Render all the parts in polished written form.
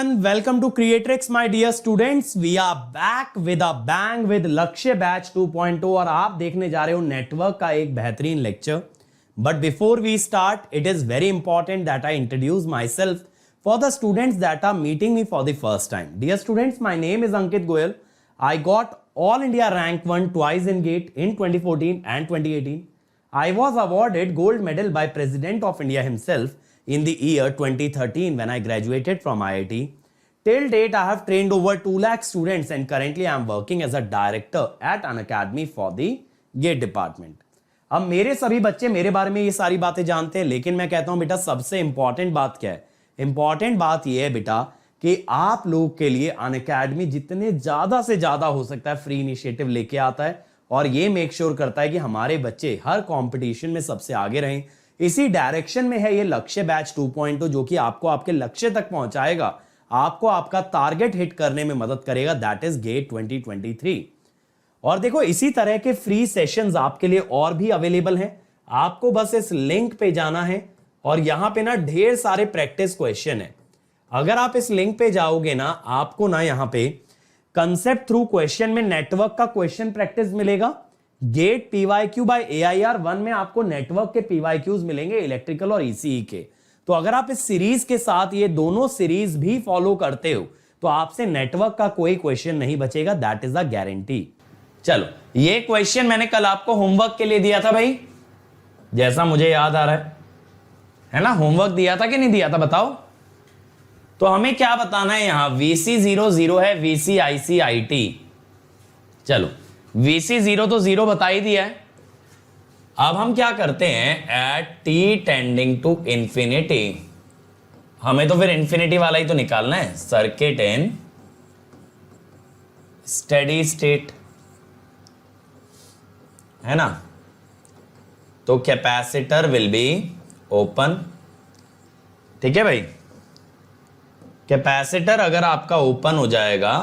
everyone, welcome to Creatrix my dear students. We are back with a bang with लक्ष्य batch 2.0 और आप देखने जा रहे हो नेटवर्क का एक बेहतरीन lecture. But before we start, it is very important that I introduce myself for the students that are meeting me for the first time. Dear students, my name is Ankit Goyal. I got All India Rank 1 twice in GATE in 2014 and 2018. I was awarded gold medal by President of India himself in the year 2013 when I graduated from IIT. Till date, I have trained over 2 lakh students and currently I am working as a director at an academy for the GATE department. अब मेरे सभी बच्चे मेरे बारे में ये सारी बातें जानते हैं, लेकिन मैं कहता हूं बेटा सबसे इंपॉर्टेंट बात क्या है? इंपॉर्टेंट बात ये है बेटा कि आप लोग के लिए अन अकेडमी जितने ज्यादा से ज्यादा हो सकता है फ्री इनिशिएटिव लेके आता है और ये मेक श्योर करता है कि हमारे बच्चे हर कंपटीशन में सबसे आगे रहें. इसी डायरेक्शन में है ये लक्ष्य बैच 2.0 जो कि आपको आपके लक्ष्य तक पहुंचाएगा, आपको आपका टारगेट हिट करने में मदद करेगा. That is get 2023. और देखो इसी तरह के फ्री सेशंस आपके लिए और भी अवेलेबल हैं. आपको बस इस लिंक पे जाना है और यहां पे ना ढेर सारे प्रैक्टिस क्वेश्चन है. अगर आप इस लिंक पे जाओगे ना, आपको ना यहां पे कंसेप्ट थ्रू क्वेश्चन में नेटवर्क का क्वेश्चन प्रैक्टिस मिलेगा. गेट PYQ बाय AIR 1 में आपको नेटवर्क के PYQs मिलेंगे, इलेक्ट्रिकल और ECE के. तो अगर आप इस सीरीज के साथ ये दोनों सीरीज भी फॉलो करते हो तो आपसे नेटवर्क का कोई क्वेश्चन नहीं बचेगा. That is a guarantee. चलो, ये क्वेश्चन मैंने कल आपको होमवर्क के लिए दिया था भाई, जैसा मुझे याद आ रहा है ना. होमवर्क दिया था कि नहीं दिया था बताओ. तो हमें क्या बताना है यहां? VC00 है, VCIC-IT. चलो, VC0 तो 0 बता ही दिया है. अब हम क्या करते हैं, at t tending to infinity. हमें तो फिर इंफिनिटी वाला ही तो निकालना है. सर्किट इन स्टेडी स्टेट है ना. तो कैपेसिटर विल बी ओपन. ठीक है भाई, कैपेसिटर अगर आपका ओपन हो जाएगा,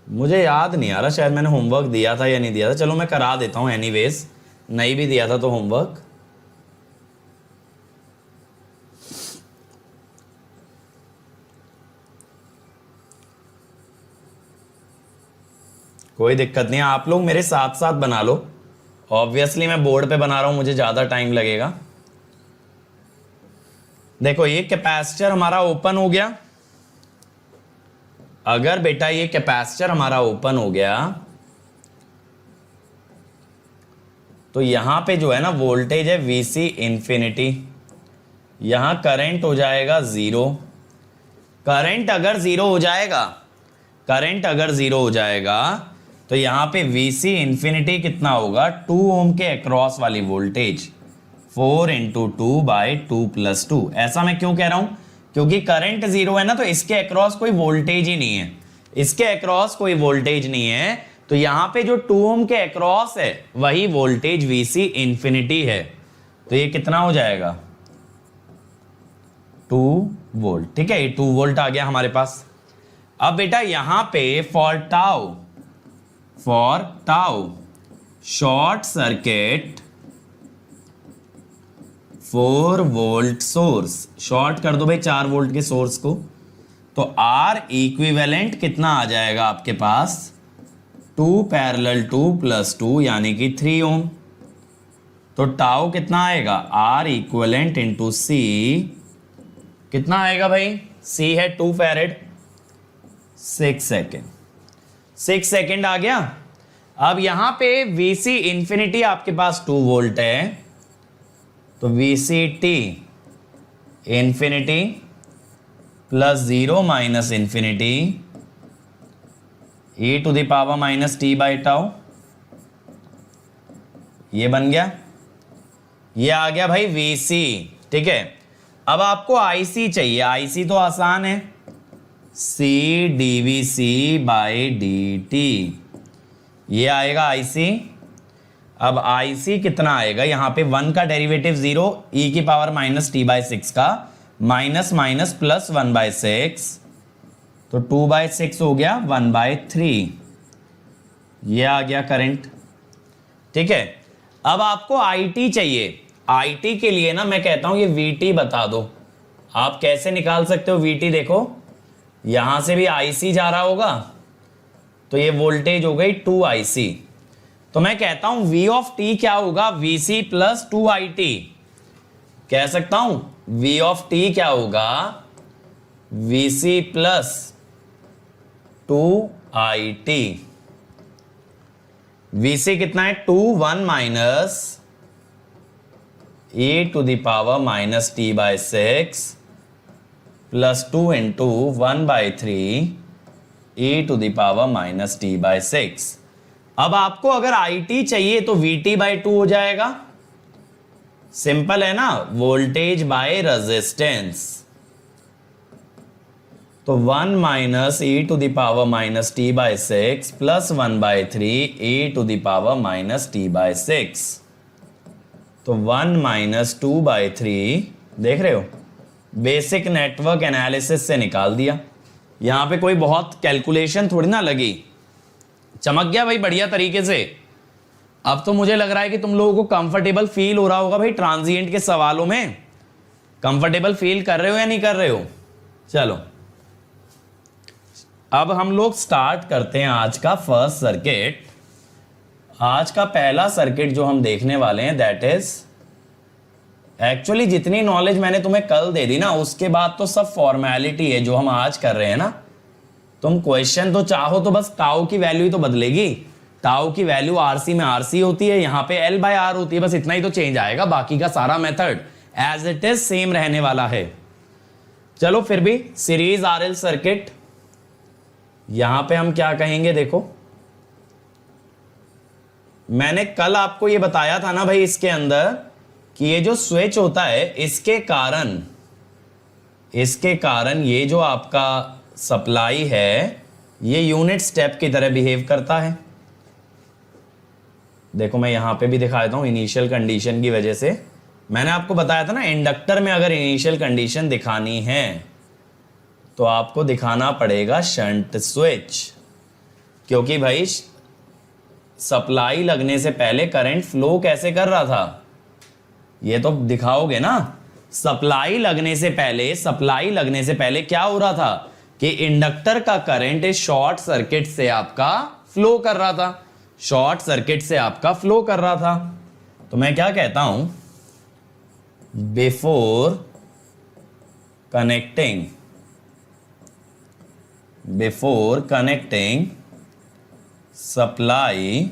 मुझे याद नहीं आ रहा, शायद मैंने होमवर्क दिया था या नहीं दिया था. चलो मैं करा देता हूं एनीवेज, नहीं भी दिया था तो होमवर्क. कोई दिक्कत नहीं, आप लोग मेरे साथ साथ बना लो. ऑब्वियसली मैं बोर्ड पे बना रहा हूं, मुझे ज्यादा टाइम लगेगा. देखो ये कैपेसिटर हमारा ओपन हो गया. अगर बेटा ये कैपेसिटर हमारा ओपन हो गया तो यहां पे जो है ना वोल्टेज है VC इंफिनिटी. यहां करंट हो जाएगा 0. करंट अगर 0 हो जाएगा तो यहां पे VC इंफिनिटी कितना होगा? 2 ओम के अक्रॉस वाली वोल्टेज 4 × 2 / 2 + 2. ऐसा मैं क्यों कह रहा हूं? क्योंकि करंट 0 है ना, तो इसके अक्रॉस कोई वोल्टेज ही नहीं है. इसके अक्रॉस कोई वोल्टेज नहीं है, तो यहां पे जो 2 ओम के अक्रॉस है वही वोल्टेज VC इंफिनिटी है. तो ये कितना हो जाएगा? 2 वोल्ट. ठीक है, ये 2 वोल्ट आ गया हमारे पास. अब बेटा यहां पे for tau short circuit 4 volt source. Short कर दो भाई 4 वोल्ट के सोर्स को. तो R इक्विवेलेंट कितना आ जाएगा आपके पास? 2 × 2 + 2 यानी कि 3 ओम. तो टाउ कितना आएगा? R इक्विवेलेंट × C कितना आएगा भाई? C है 2 फैरेड. 6 सेकेंड. 6 सेकेंड आ गया. अब यहां पे VC इंफिनिटी आपके पास 2 वोल्ट है, तो VCT infinity +0 - infinity e⁻ -t/τ. ये बन गया. ये आ गया भाई VC. ठीक है, अब आपको IC चाहिए. IC तो आसान है, C dVC/dt. ये आएगा IC. अब IC कितना आएगा? यहां पे 1 का डेरिवेटिव 0, e⁻ -t/6 का माइनस माइनस प्लस 1/6, तो 2/6 हो गया 1/3. ये आ गया करंट. ठीक है, अब आपको IT चाहिए. IT के लिए ना मैं कहता हूं ये VT बता दो. आप कैसे निकाल सकते हो VT? देखो यहां से भी IC जा रहा होगा, तो ये वोल्टेज हो गई 2IC। तो मैं कहता हूं V ऑफ T क्या होगा? VC plus 2IT। कह सकता हूं V ऑफ T क्या होगा? VC plus 2IT। VC कितना है? 2, 1 minus e to the power minus t by 6 plus 2 into 1/3 e to the power minus t by 6। अब आपको अगर IT चाहिए तो VT बाय 2 हो जाएगा। सिंपल है ना, वोल्टेज बाय रेजिस्टेंस। तो 1 minus e to the power minus t by 6 plus 1/3 e to the power minus t by 6। तो 1 माइनस 2/3, देख रहे हो, बेसिक नेटवर्क एनालिसिस से निकाल दिया। यहां पे कोई बहुत कैलकुलेशन थोड़ी ना लगी, चमक गया भाई बढ़िया तरीके से। अब तो मुझे लग रहा है कि तुम लोगों को कंफर्टेबल फील हो रहा होगा भाई ट्रांजिएंट के सवालों में। कंफर्टेबल फील कर रहे हो या नहीं कर रहे हो? चलो अब हम लोग स्टार्ट करते हैं आज का फर्स्ट सर्किट। आज का पहला सर्किट जो हम देखने वाले हैं दैट इज, एक्चुअली जितनी नॉलेज मैंने तुम्हें कल दे दी ना, उसके बाद तो सब फॉर्मेलिटी है जो हम आज कर रहे हैं ना। तुम क्वेश्चन तो चाहो तो बस टाउ की वैल्यू ही तो बदलेगी। टाउ की वैल्यू RC में RC होती है, यहां पे L/R होती है, बस इतना ही तो चेंज आएगा, बाकी का सारा method as it is same रहने वाला है। चलो फिर भी सीरीज RL सर्किट, यहां पे हम क्या कहेंगे? देखो मैंने कल आपको ये बताया था ना भाई, इसके अंदर कि ये जो स्विच होता है इसके कारण ये जो आपका सप्लाई है ये यूनिट स्टेप की तरह बिहेव करता है। देखो मैं यहां पे भी दिखा देता हूं, इनिशियल कंडीशन की वजह से मैंने आपको बताया था ना, इंडक्टर में अगर इनिशियल कंडीशन दिखानी है तो आपको दिखाना पड़ेगा शंट स्विच, क्योंकि भाई सप्लाई लगने से पहले करंट फ्लो कैसे कर रहा था ये तो दिखाओगे ना। सप्लाई लगने से पहले क्या हो रहा था कि इंडक्टर का करंट इस शॉर्ट सर्किट से आपका फ्लो कर रहा था। तो मैं क्या कहता हूं, before connecting supply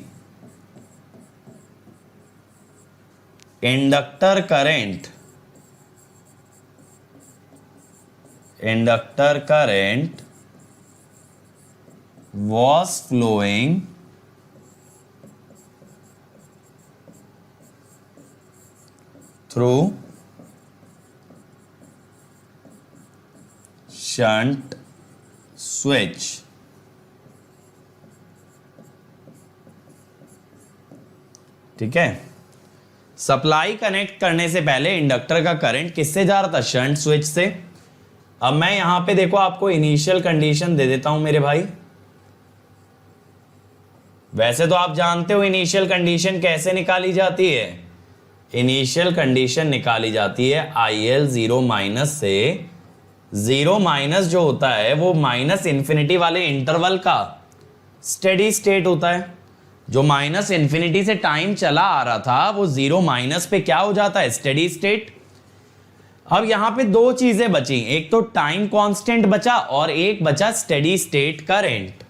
inductor current was flowing through shunt switch। ठीक है, सप्लाई कनेक्ट करने से पहले इंडक्टर का करंट किससे जा रहा था? शंट स्विच से। अब मैं यहां पे देखो आपको इनिशियल कंडीशन दे देता हूं मेरे भाई। वैसे तो आप जानते हो इनिशियल कंडीशन कैसे निकाली जाती है। इनिशियल कंडीशन निकाली जाती है IL 0 माइनस से। 0 माइनस जो होता है वो माइनस इन्फिनिटी वाले इंटरवल का स्टेडी स्टेट होता है। जो माइनस इन्फिनिटी से टाइम चला आ रहा था वो 0 माइनस पे क्या हो जाता है? Steady state. अब यहां पे दो चीजें बची, एक तो टाइम कांस्टेंट बचा और एक बचा स्टेडी स्टेट करंट।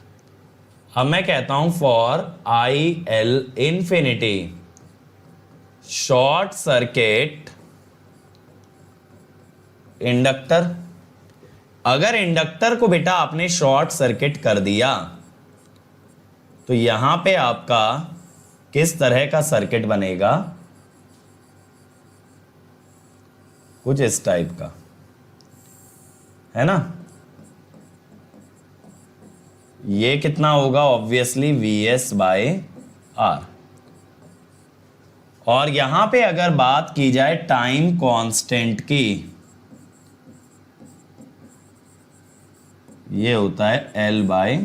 अब मैं कहता हूं for IL infinity short circuit inductor. अगर इंडक्टर को बेटा आपने शॉर्ट सर्किट कर दिया तो यहां पे आपका किस तरह का सर्किट बनेगा? कुछ इस टाइप का, है ना। ये कितना होगा? Obviously VS/R। और यहां पे अगर बात की जाए टाइम कांस्टेंट की, ये होता है L/R।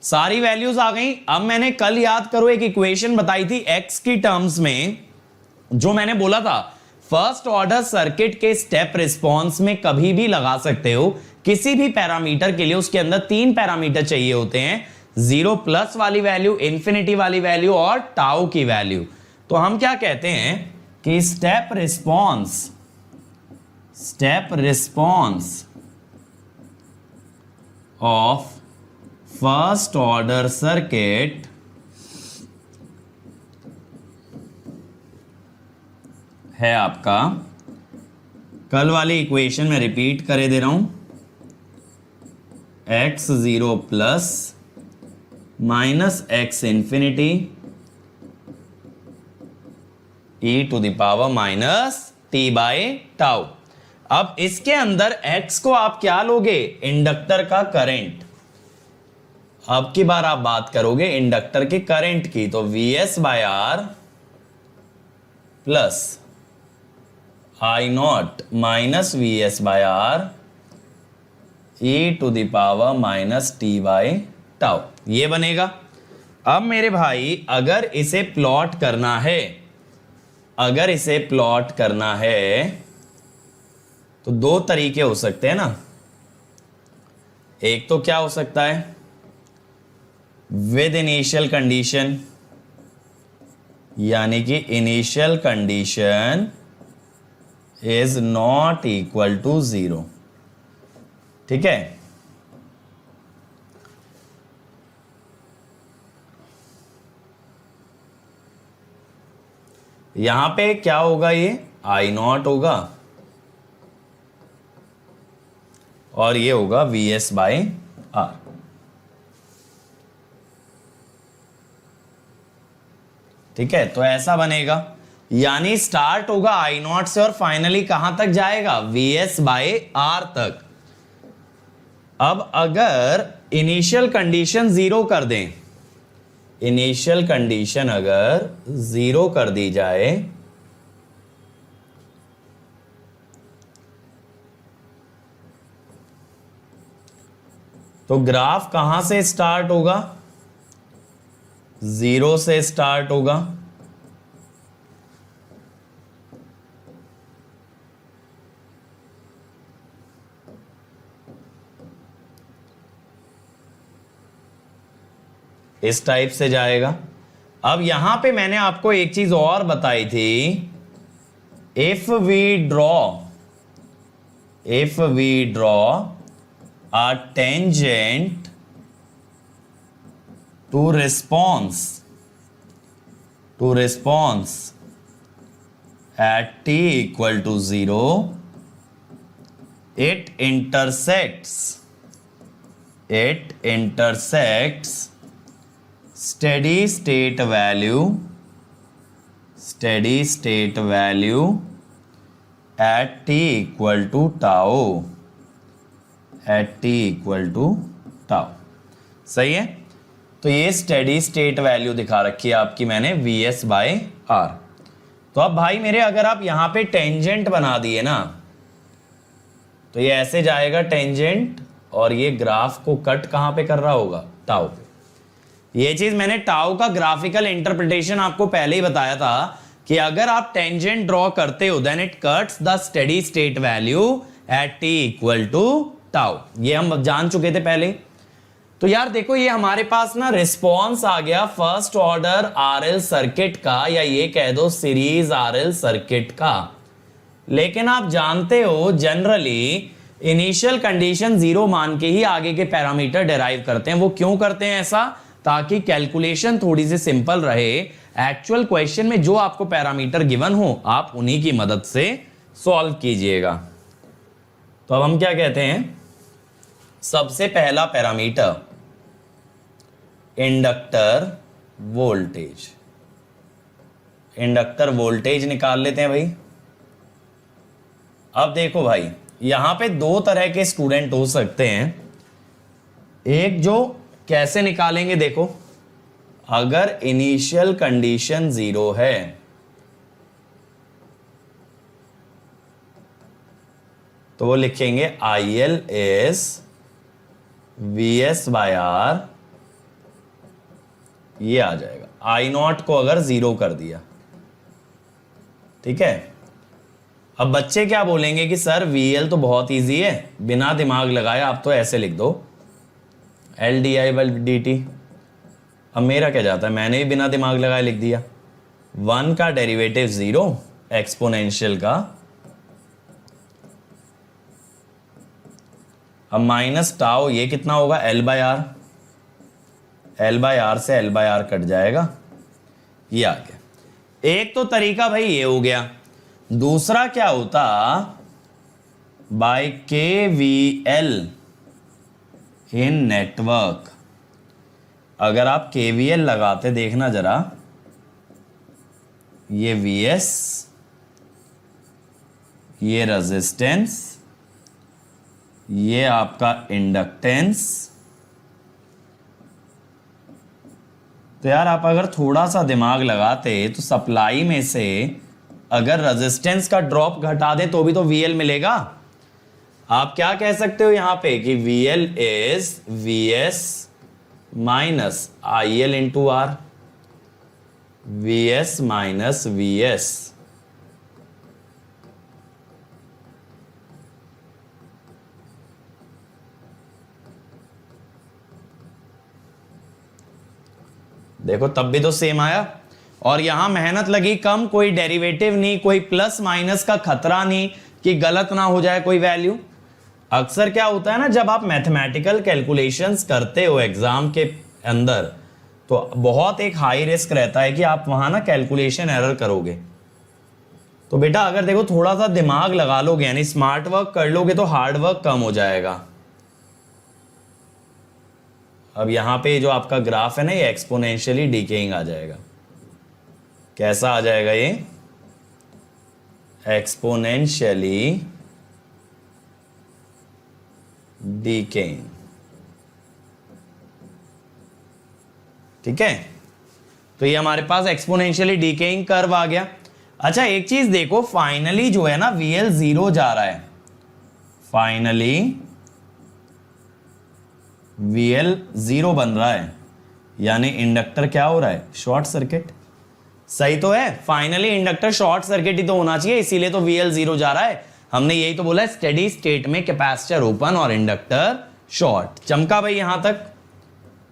सारी वैल्यूज आ गई। अब मैंने कल याद करो एक इक्वेशन बताई थी x की टर्म्स में, जो मैंने बोला था फर्स्ट ऑर्डर सर्किट के स्टेप रिस्पॉन्स में कभी भी लगा सकते हो किसी भी पैरामीटर के लिए। उसके अंदर 3 पैरामीटर चाहिए होते हैं, 0 प्लस वाली वैल्यू, इंफिनिटी वाली वैल्यू और टाउ की वैल्यू। तो हम क्या कहते हैं कि step response of first order circuit है आपका, कल वाली इक्वेशन में रिपीट करे दे रहा हूं, x0 plus minus x infinity e to the power minus t by tau. अब इसके अंदर x को आप क्या लोगे, इंडक्टर का करंट। अब की बार आप बात करोगे इंडक्टर के करंट की, तो Vs by R plus I naught minus Vs by R e to the power minus t by tau, ये बनेगा। अब मेरे भाई अगर इसे प्लॉट करना है, तो 2 तरीके हो सकते हैं ना। एक तो क्या हो सकता है, विद इनिशियल कंडीशन, यानी कि initial condition is not equal to 0, ठीक है। यहां पे क्या होगा, ये आई नॉट होगा और ये होगा Vs बाय आर। ठीक है, तो ऐसा बनेगा, यानी स्टार्ट होगा आई नॉट से और फाइनली कहां तक जाएगा, Vs बाय आर तक। अब अगर इनिशियल कंडीशन 0 कर दें, इनिशियल कंडीशन अगर 0 कर दी जाए, तो ग्राफ कहां से स्टार्ट होगा, 0 से स्टार्ट होगा। इस टाइप से जाएगा। अब यहां पे मैंने आपको एक चीज और बताई थी, if we draw a tangent to response at t equal to 0, it intersects steady state value at t equal to tau, सही है। तो ये स्टेडी स्टेट वैल्यू दिखा रखी है आपकी मैंने Vs बाय आर। तो अब भाई मेरे अगर आप यहां पे टेंजेंट बना दिए ना, तो ये ऐसे जाएगा टेंजेंट, और ये ग्राफ को कट कहां पे कर रहा होगा, टाउ पे। ये चीज मैंने टाउ का ग्राफिकल इंटरप्रिटेशन आपको पहले ही बताया था कि अगर आप टेंजेंट ड्रॉ करते हो then it cuts the steady state value at t equal to tau. ये हम जान चुके थे पहले। तो यार देखो, ये हमारे पास ना रिस्पॉन्स आ गया फर्स्ट ऑर्डर आरएल सर्किट का, या ये कह दो सीरीज आरएल सर्किट का। लेकिन आप जानते हो जनरली इनिशियल कंडीशन 0 मान के ही आगे के पैरामीटर डिराइव करते हैं। वो क्यों करते हैं ऐसा, ताकि कैलकुलेशन थोड़ी सी सिंपल रहे। एक्चुअल क्वेश्चन में जो आपको पैरामीटर गिवन हो आप उन्हीं की मदद से सॉल्व कीजिएगा। तो अब हम क्या कहते हैं, सबसे पहला पैरामीटर इंडक्टर वोल्टेज निकाल लेते हैं भाई। अब देखो भाई, यहां पे 2 तरह के स्टूडेंट हो सकते हैं। एक जो कैसे निकालेंगे, देखो अगर इनिशियल कंडीशन 0 है तो वो लिखेंगे IL is Vs by R, ये आ जाएगा। I0 को अगर 0 कर दिया, ठीक है। अब बच्चे क्या बोलेंगे कि सर VL तो बहुत इजी है, बिना दिमाग लगाए आप तो ऐसे लिख दो LDI/dt। अब मेरा क्या जाता है, मैंने भी बिना दिमाग लगाए लिख दिया। 1 का डेरिवेटिव 0, एक्सपोनेंशियल का, अब माइनस टाउ, ये कितना होगा L/R, L/R से L/R कट जाएगा, ये आ गया। एक तो तरीका भाई ये हो गया। दूसरा क्या होता, बाय KVL इन नेटवर्क। अगर आप KVL लगाते, देखना जरा, ये VS, ये रेजिस्टेंस, ये आपका इंडक्टेंस। तो यार आप अगर थोड़ा सा दिमाग लगाते तो सप्लाई में से अगर रेजिस्टेंस का ड्रॉप घटा दें तो भी तो VL मिलेगा। आप क्या कह सकते हो यहां पे कि VL is VS minus IL into R, VS minus VS। देखो तब भी तो सेम आया, और यहां मेहनत लगी कम, कोई डेरिवेटिव नहीं, कोई प्लस माइनस का खतरा नहीं कि गलत ना हो जाए कोई वैल्यू। अक्सर क्या होता है ना, जब आप मैथमेटिकल कैलकुलेशंस करते हो एग्जाम के अंदर, तो बहुत एक हाई रिस्क रहता है कि आप वहां ना कैलकुलेशन एरर करोगे। तो बेटा अगर देखो थोड़ा सा दिमाग लगा लोगे, यानी स्मार्ट वर्क कर लोगे, तो हार्ड वर्क कम हो जाएगा। अब यहां पे जो आपका ग्राफ है ना, ये एक्सपोनेंशियली डीकेइंग आ जाएगा। कैसा आ जाएगा ये, एक्सपोनेंशियली डीकेइंग। ठीक है, तो ये हमारे पास एक्सपोनेंशियली डीकेइंग कर्व आ गया। अच्छा एक चीज देखो, फाइनली जो है ना VL 0 जा रहा है, फाइनली VL 0 बन रहा है, यानी इंडक्टर क्या हो रहा है, शॉर्ट सर्किट। सही तो है, फाइनली इंडक्टर शॉर्ट सर्किट ही तो होना चाहिए, इसीलिए तो VL 0 जा रहा है। हमने यही तो बोला है, स्टेडी स्टेट में कैपेसिटर ओपन और इंडक्टर शॉर्ट। चमका भाई यहां तक।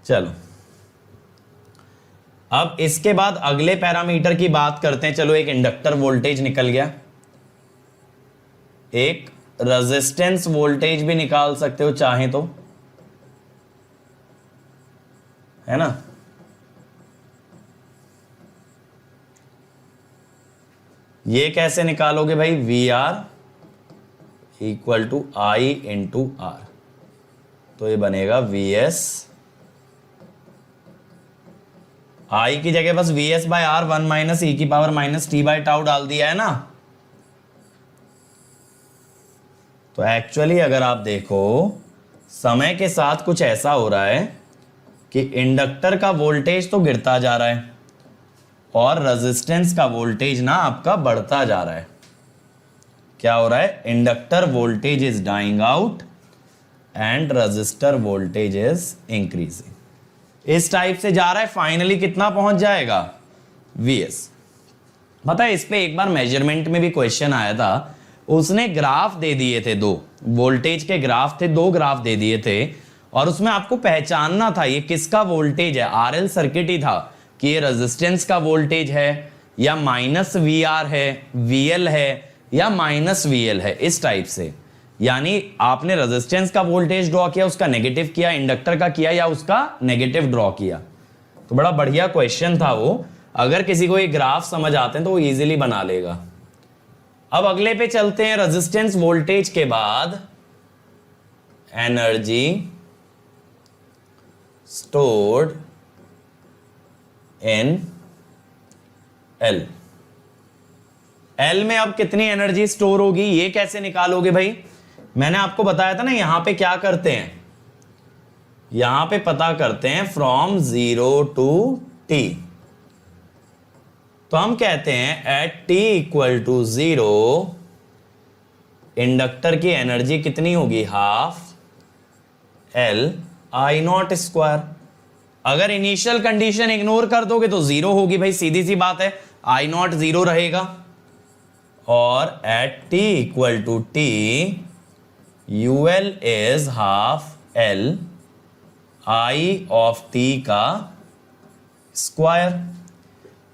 चलो अब इसके बाद अगले पैरामीटर की बात करते हैं। चलो एक इंडक्टर वोल्टेज निकल गया, एक रेजिस्टेंस वोल्टेज भी निकाल सकते हो चाहे तो, है ना। ये कैसे निकालोगे भाई, VR equal to I into R। तो ये बनेगा VS, I की जगह बस VS by R 1 minus E की power minus T by tau डाल दिया है ना। तो एक्चुअली अगर आप देखो, समय के साथ कुछ ऐसा हो रहा है कि इंडक्टर का वोल्टेज तो गिरता जा रहा है और रेजिस्टेंस का वोल्टेज ना आपका बढ़ता जा रहा है। क्या हो रहा है, inductor voltage is dying out and resistor voltage is increasing. इस टाइप से जा रहा है, फाइनली कितना पहुंच जाएगा, VS। पता है इस पे एक बार मेजरमेंट में भी क्वेश्चन आया था, उसने ग्राफ दे दिए थे, 2 वोल्टेज के ग्राफ थे, 2 ग्राफ दे दिए थे, और उसमें आपको पहचानना था ये किसका वोल्टेज है। RL सर्किट ही था कि ये रेजिस्टेंस का वोल्टेज है या माइनस VR है, VL है या माइनस VL है, इस टाइप से। यानी आपने रेजिस्टेंस का वोल्टेज ड्रॉ किया, उसका नेगेटिव किया, इंडक्टर का किया या उसका नेगेटिव ड्रॉ किया। तो बड़ा बढ़िया क्वेश्चन था वो, अगर किसी को ये ग्राफ समझ आते हैं तो वो इजीली बना लेगा। अब अगले पे चलते हैं, रेजिस्टेंस वोल्टेज के बाद energy stored in L। L में अब कितनी एनर्जी स्टोर होगी, ये कैसे निकालोगे भाई। मैंने आपको बताया था ना, यहां पे क्या करते हैं, यहां पे पता करते हैं फ्रॉम 0 टू T। तो हम कहते हैं at T equal to 0 inductor की एनर्जी कितनी होगी, half L I naught square. अगर इनिशियल कंडीशन इग्नोर कर दोगे तो 0 होगी भाई, सीधी सी बात है, I नॉट 0 रहेगा। और at t equal to t ul is half l i of t का स्क्वायर।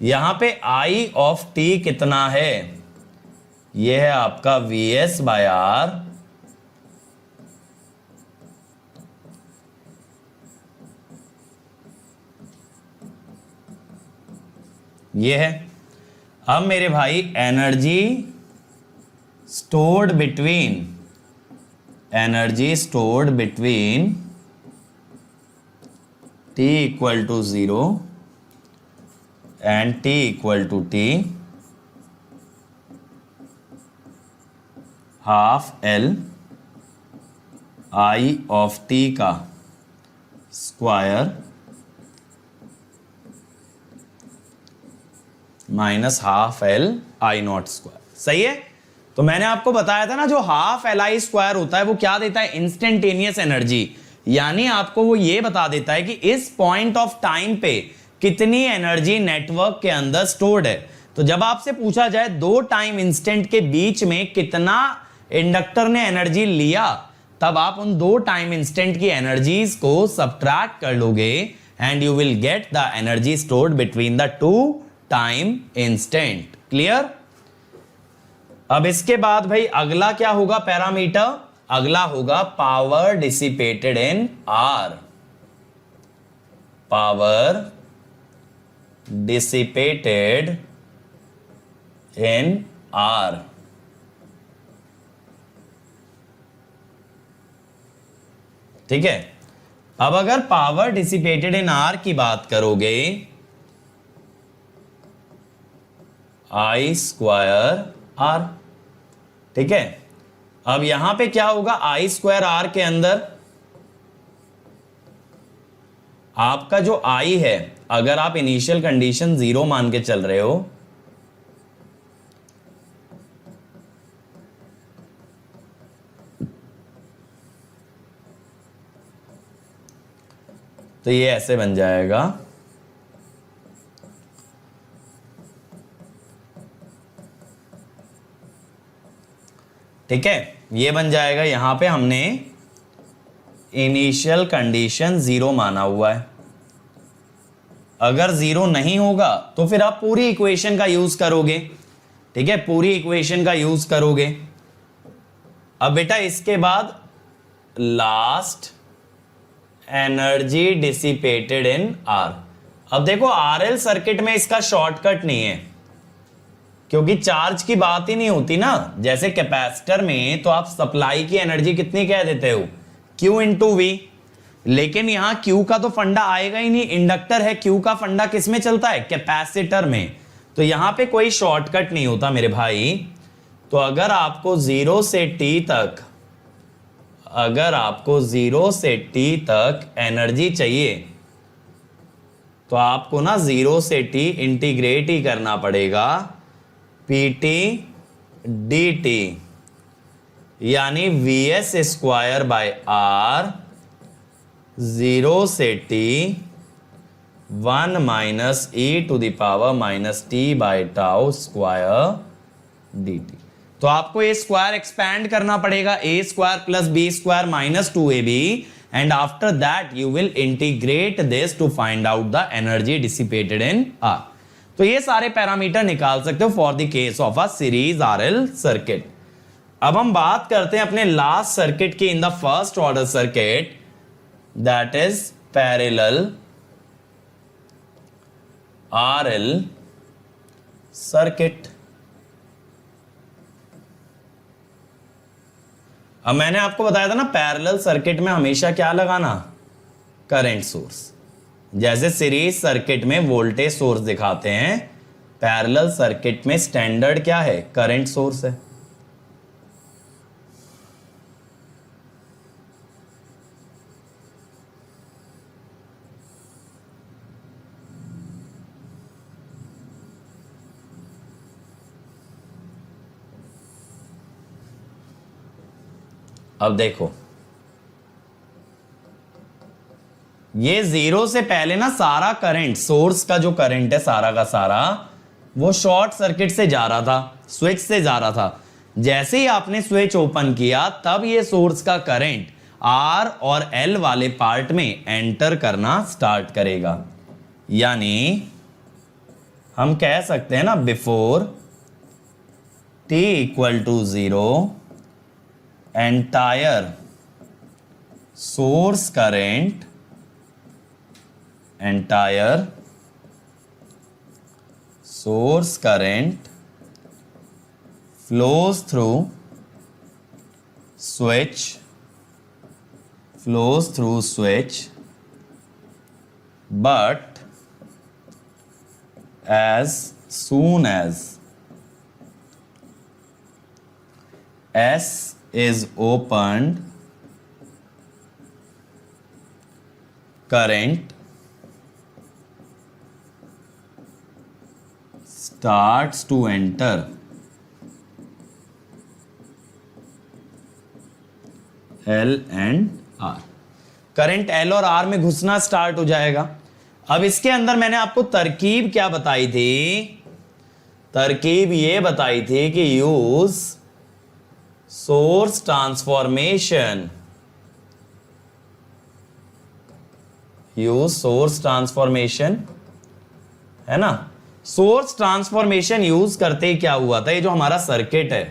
यहां पे i ऑफ t कितना है? यह है आपका vs बाय r, ये है। अब मेरे भाई energy stored between t equal to 0 and t equal to t half l i of t का square minus half l i naught square. सही है। तो मैंने आपको बताया था ना, जो हाफ एल आई स्क्वायर होता है वो क्या देता है? Instantaneous energy. यानी आपको वो ये बता देता है कि इस पॉइंट ऑफ टाइम पे कितनी एनर्जी नेटवर्क के अंदर स्टोर्ड है। तो जब आपसे पूछा जाए दो टाइम इंस्टेंट के बीच में कितना इंडक्टर ने एनर्जी लिया, तब आप उन दो टाइम इंस्टेंट की एनर्जीज को सब्ट्रैक्ट कर लोगे and you will get the energy stored between the two time instant. Clear? अब इसके बाद भाई अगला क्या होगा पैरामीटर? अगला होगा power dissipated in are. Power dissipated in are. ठीक है। अब अगर पावर डिसिपेटेड इन आर की बात करोगे, आई स्क्वायर आर। ठीक है। अब यहां पे क्या होगा? आई स्क्वायर आर के अंदर आपका जो आई है, अगर आप इनिशियल कंडीशन 0 मान के चल रहे हो, तो ये ऐसे बन जाएगा, ठीक है। ये बन जाएगा, यहां पे हमने इनिशियल कंडीशन 0 माना हुआ है। अगर 0 नहीं होगा तो फिर आप पूरी इक्वेशन का यूज करोगे। ठीक है, पूरी इक्वेशन का यूज करोगे। अब बेटा इसके बाद last energy dissipated in are. अब देखो आरएल सर्किट में इसका शॉर्टकट नहीं है, क्योंकि चार्ज की बात ही नहीं होती ना। जैसे कैपेसिटर में तो आप सप्लाई की एनर्जी कितनी कह देते हो? Q into V. लेकिन यहां Q का तो फंडा आएगा ही नहीं, इंडक्टर है। Q का फंडा किस में चलता है? कैपेसिटर में। तो यहां पे कोई शॉर्टकट नहीं होता मेरे भाई। तो अगर आपको 0 से t तक, अगर आपको 0 से t तक एनर्जी चाहिए, तो आपको ना 0 से t इंटीग्रेट ही करना पड़ेगा PT dt, यानी Vs स्क्वायर बाय R 0 से t 1 minus e to the power minus t by tau square dt। तो आपको ए स्क्वायर एक्सपैंड करना पड़ेगा, a square plus b square minus 2ab, and after that you will integrate this to find out the energy dissipated in R। तो ये सारे parameter निकाल सकते हो for the case of a series RL circuit. अब हम बात करते हैं अपने लास्ट सर्किट की in the first order circuit, that is parallel RL circuit. अब मैंने आपको बताया था ना, पैरेलल सर्किट में हमेशा क्या लगाना? Current source. जैसे सीरीज सर्किट में वोल्टेज सोर्स दिखाते हैं, पैरेलल सर्किट में स्टैंडर्ड क्या है? करंट सोर्स है। अब देखो, ये 0 से पहले ना सारा करंट, सोर्स का जो करंट है सारा का सारा वो शॉर्ट सर्किट से जा रहा था, स्विच से जा रहा था। जैसे ही आपने स्विच ओपन किया तब ये सोर्स का करंट R और L वाले पार्ट में एंटर करना स्टार्ट करेगा। यानी हम कह सकते हैं ना, before t equal to 0 entire source current, entire source current flows through switch, but as soon as S is opened, current starts to enter L and R। Current L और R में घुसना स्टार्ट हो जाएगा। अब इसके अंदर मैंने आपको तरकीब क्या बताई थी? तरकीब ये बताई थी कि use source transformation, use source transformation, है ना। सोर्स ट्रांसफॉर्मेशन यूज करते क्या हुआ था? ये जो हमारा सर्किट है,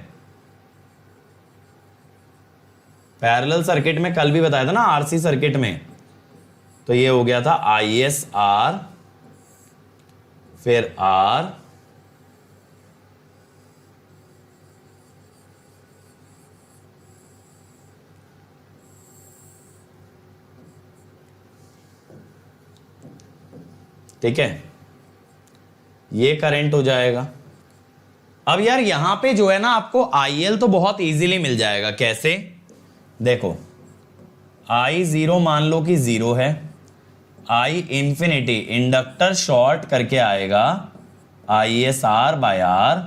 पैरेलल सर्किट में कल भी बताया था ना, आरसी सर्किट में, तो ये हो गया था ISR, फिर R, ठीक है, ये करंट हो जाएगा। अब यार यहां पे जो है ना, आपको IL तो बहुत इजीली मिल जाएगा। कैसे? देखो, I0 मान लो कि 0 है, I इंफिनिटी इंडक्टर शॉर्ट करके आएगा ISR बाय R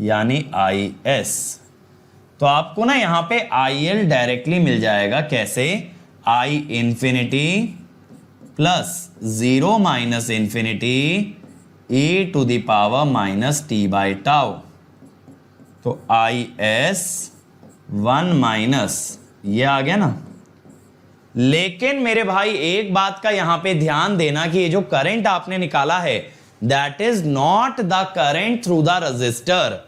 यानी IS। तो आपको ना यहां पे IL डायरेक्टली मिल जाएगा। कैसे? I infinity plus 0 minus infinity e to the power minus t by tau. तो IS 1 माइनस ये आ गया ना। लेकिन मेरे भाई एक बात का यहां पे ध्यान देना कि ये जो करंट आपने निकाला है, that is not the current through the register.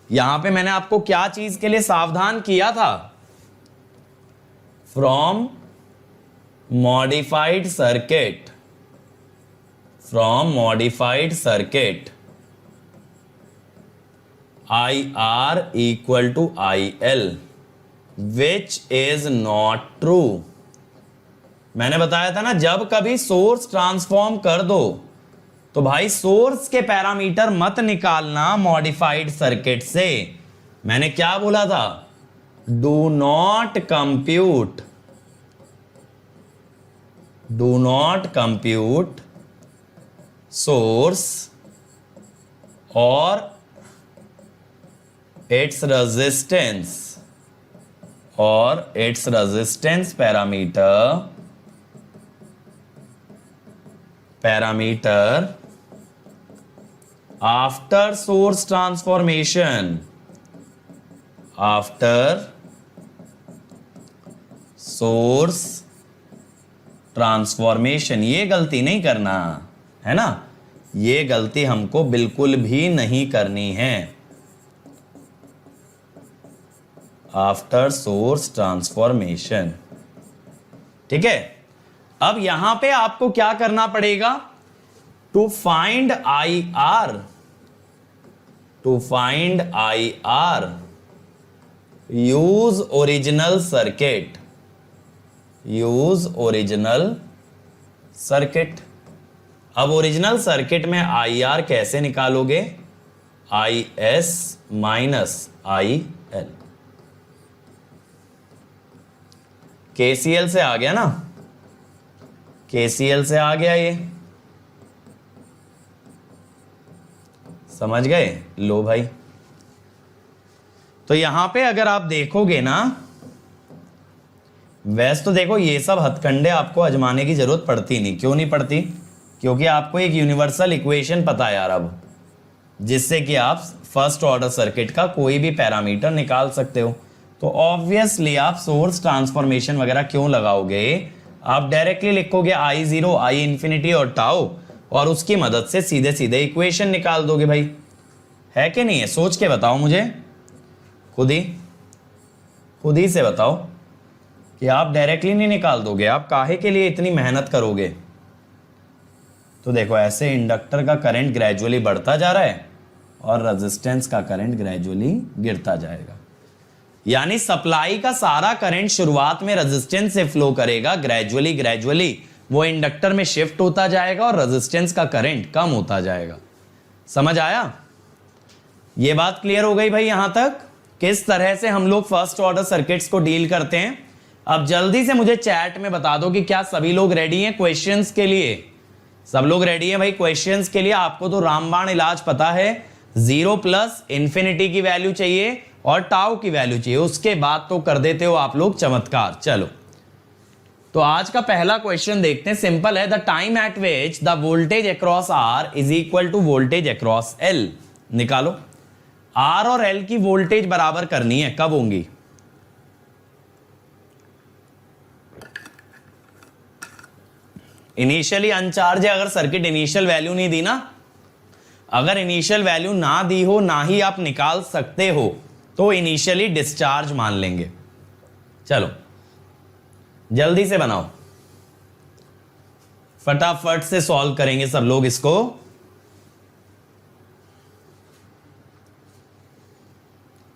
यहां पे मैंने आपको क्या चीज के लिए सावधान किया था? From modified circuit, from modified circuit IR equal to IL, which is not true। मैंने बताया था ना, जब कभी सोर्स ट्रांसफॉर्म कर दो तो भाई सोर्स के पैरामीटर मत निकालना मॉडिफाइड सर्किट से। मैंने क्या बोला था? Do not compute, do not compute source और its resistance parameter after source transformation, after source transformation. ये गलती नहीं करना है ना, ये गलती हमको बिल्कुल भी नहीं करनी है। आफ्टर सोर्स ट्रांसफॉर्मेशन, ठीक है। अब यहां पे आपको क्या करना पड़ेगा? To find IR, to find IR use original circuit, use original circuit. अब ओरिजिनल सर्किट में IR कैसे निकालोगे? IS minus IL। KCL से आ गया ना, KCL से आ गया, ये समझ गए? लो भाई, तो यहां पे अगर आप देखोगे ना, वैसे तो देखो ये सब हथकंडे आपको आजमाने की जरूरत पड़ती नहीं। क्यों नहीं पड़ती? क्योंकि आपको एक यूनिवर्सल इक्वेशन पता है यार। अब जिससे कि आप फर्स्ट ऑर्डर सर्किट का कोई भी पैरामीटर निकाल सकते हो। तो ऑब्वियसली आप सोर्स ट्रांसफॉर्मेशन वगैरह क्यों लगाओगे, आप डायरेक्टली लिखोगे आई जीरो, आई इंफिनिटी और टाउ, और उसकी मदद से सीधे सीधे इक्वेशन निकाल दोगे भाई। है कि नहीं है? सोच के बताओ मुझे, खुद ही से बताओ कि आप डायरेक्टली नहीं निकाल दोगे, आप काहे के लिए इतनी मेहनत करोगे। तो देखो ऐसे इंडक्टर का करंट ग्रेजुअली बढ़ता जा रहा है और रेजिस्टेंस का करंट ग्रेजुअली गिरता जाएगा। यानी सप्लाई का सारा करंट शुरुआत में रेजिस्टेंस से फ्लो करेगा, ग्रेजुअली वो इंडक्टर में शिफ्ट होता जाएगा और रेजिस्टेंस का करंट कम होता जाएगा। समझ आया? ये बात क्लियर हो गई भाई यहां तक, किस तरह से हम लोग फर्स्ट ऑर्डर सर्किट्स को डील करते हैं। अब जल्दी से मुझे चैट में बता दो कि क्या सभी लोग रेडी हैं क्वेश्चंस के लिए? सब लोग रेडी हैं भाई क्वेश्चंस के लिए? आपको तो रामबाण इलाज पता है, 0 प्लस इंफिनिटी की वैल्यू चाहिए और टाउ की वैल्यू चाहिए, उसके बाद तो कर देते हो आप लोग चमत्कार। चलो तो आज का पहला क्वेश्चन देखते हैं, सिंपल है। The time at which the voltage across R is equal to voltage across L. निकालो, आर और एल की वोल्टेज बराबर करनी है, कब होंगी? इनिशियली अनचार्ज है, अगर सर्किट इनिशियल वैल्यू नहीं दी ना, अगर इनिशियल वैल्यू ना दी हो, ना ही आप निकाल सकते हो, तो इनिशियली डिस्चार्ज मान लेंगे। चलो जल्दी से बनाओ, फटाफट से सॉल्व करेंगे सब लोग इसको।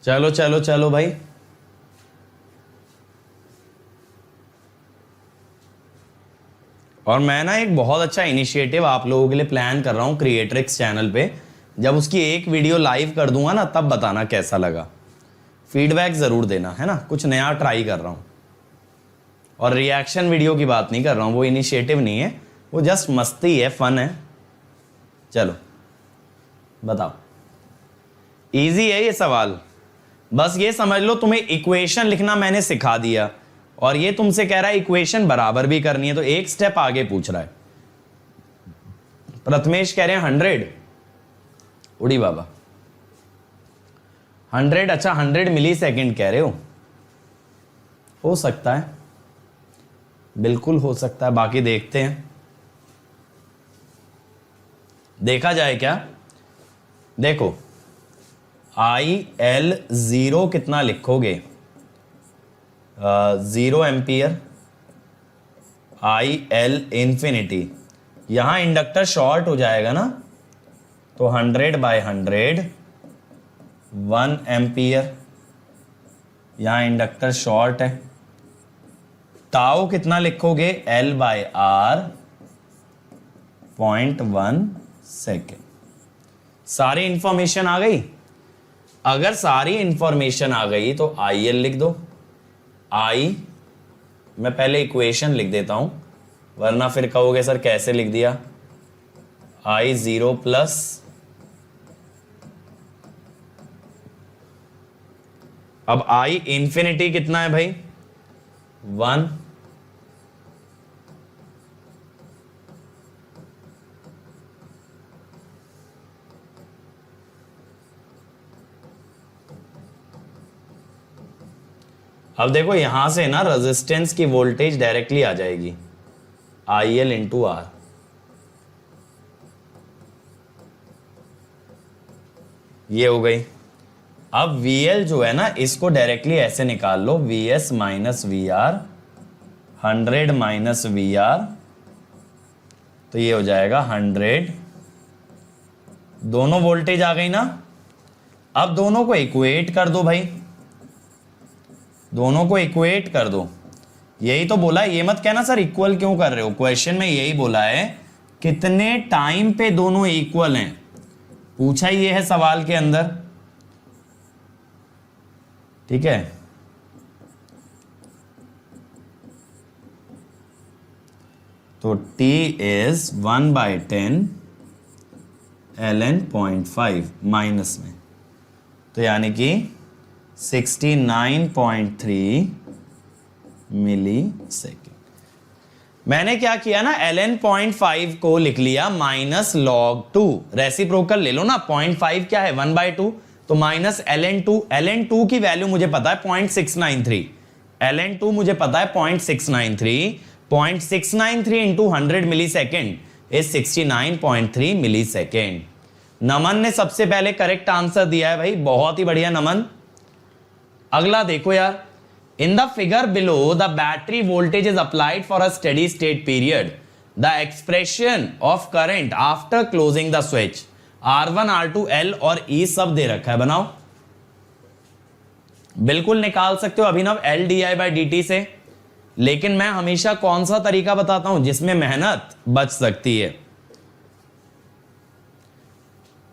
चलो चलो चलो भाई, और मैं ना एक बहुत अच्छा इनिशिएटिव आप लोगों के लिए प्लान कर रहा हूं क्रिएट्रिक्स चैनल पे। जब उसकी एक वीडियो लाइव कर दूंगा ना, तब बताना कैसा लगा, फीडबैक जरूर देना, है ना। कुछ नया ट्राई कर रहा हूं, और रिएक्शन वीडियो की बात नहीं कर रहा हूं, वो इनिशिएटिव नहीं है, वो जस्ट मस्ती है, फन है। चलो बताओ, इजी है ये सवाल, बस ये समझ लो तुम्हें इक्वेशन लिखना मैंने सिखा दिया, और ये तुमसे कह रहा है इक्वेशन बराबर भी करनी है, तो एक स्टेप आगे पूछ रहा है। प्रथमेश कह रहे हैं 100, उड़ी बाबा 100, अच्छा 100 मिली सेकेंड कह रहे हो सकता है, बिल्कुल हो सकता है, बाकी देखते हैं, देखा जाए क्या। देखो IL0 कितना लिखोगे, 0 एम्पियर, IL इंफिनिटी, यहां इंडक्टर शॉर्ट हो जाएगा ना, तो 100/100 1 एम्पियर, यहां इंडक्टर शॉर्ट है। टाउ कितना लिखोगे, L/R 0.1 सेकेंड। सारी इंफॉर्मेशन आ गई? अगर सारी इंफॉर्मेशन आ गई तो IL लिख दो। मैं पहले इक्वेशन लिख देता हूं, वरना फिर कहोगे सर कैसे लिख दिया। I0 प्लस अब I इंफिनिटी कितना है भाई, 1, अब देखो यहां से ना रेजिस्टेंस की वोल्टेज डायरेक्टली आ जाएगी, IL इंटू R। ये हो गई। अब VL जो है ना, इसको डायरेक्टली ऐसे निकाल लो, VS minus VR, 100 minus VR, तो ये हो जाएगा 100। दोनों वोल्टेज आ गई ना, अब दोनों को इक्वेट कर दो भाई, दोनों को इक्वेट कर दो। यही तो बोला है, ये मत कहना सर इक्वल क्यों कर रहे हो, क्वेश्चन में यही बोला है कितने टाइम पे दोनों इक्वल हैं, पूछा ही ये है सवाल के अंदर, ठीक है। तो T इज 1/10 ln 0.5 माइनस में, तो यानी कि 69.3 मिली सेकेंड। मैंने क्या किया ना, ln.5 को लिख लिया -log2, रेसिप्रोकल ले लो ना, 0.5 क्या है 1/2, तो माइनस ln2 की वैल्यू मुझे पता है 0.693, ln2 मुझे पता है 0.693 into 100 millisecond is 69.3 millisecond. Naman ने सबसे पहले करेक्ट आंसर दिया है भाई, बहुत ही बढ़िया नमन। अगला देखो यार, in the figure below the battery voltage is applied for a steady state period, the expression of current after closing the switch, R1 R2 L और E सब दे रखा है, बनाओ। बिल्कुल निकाल सकते हो अभिनव LdI/dt से, लेकिन मैं हमेशा कौन सा तरीका बताता हूं जिसमें मेहनत बच सकती है।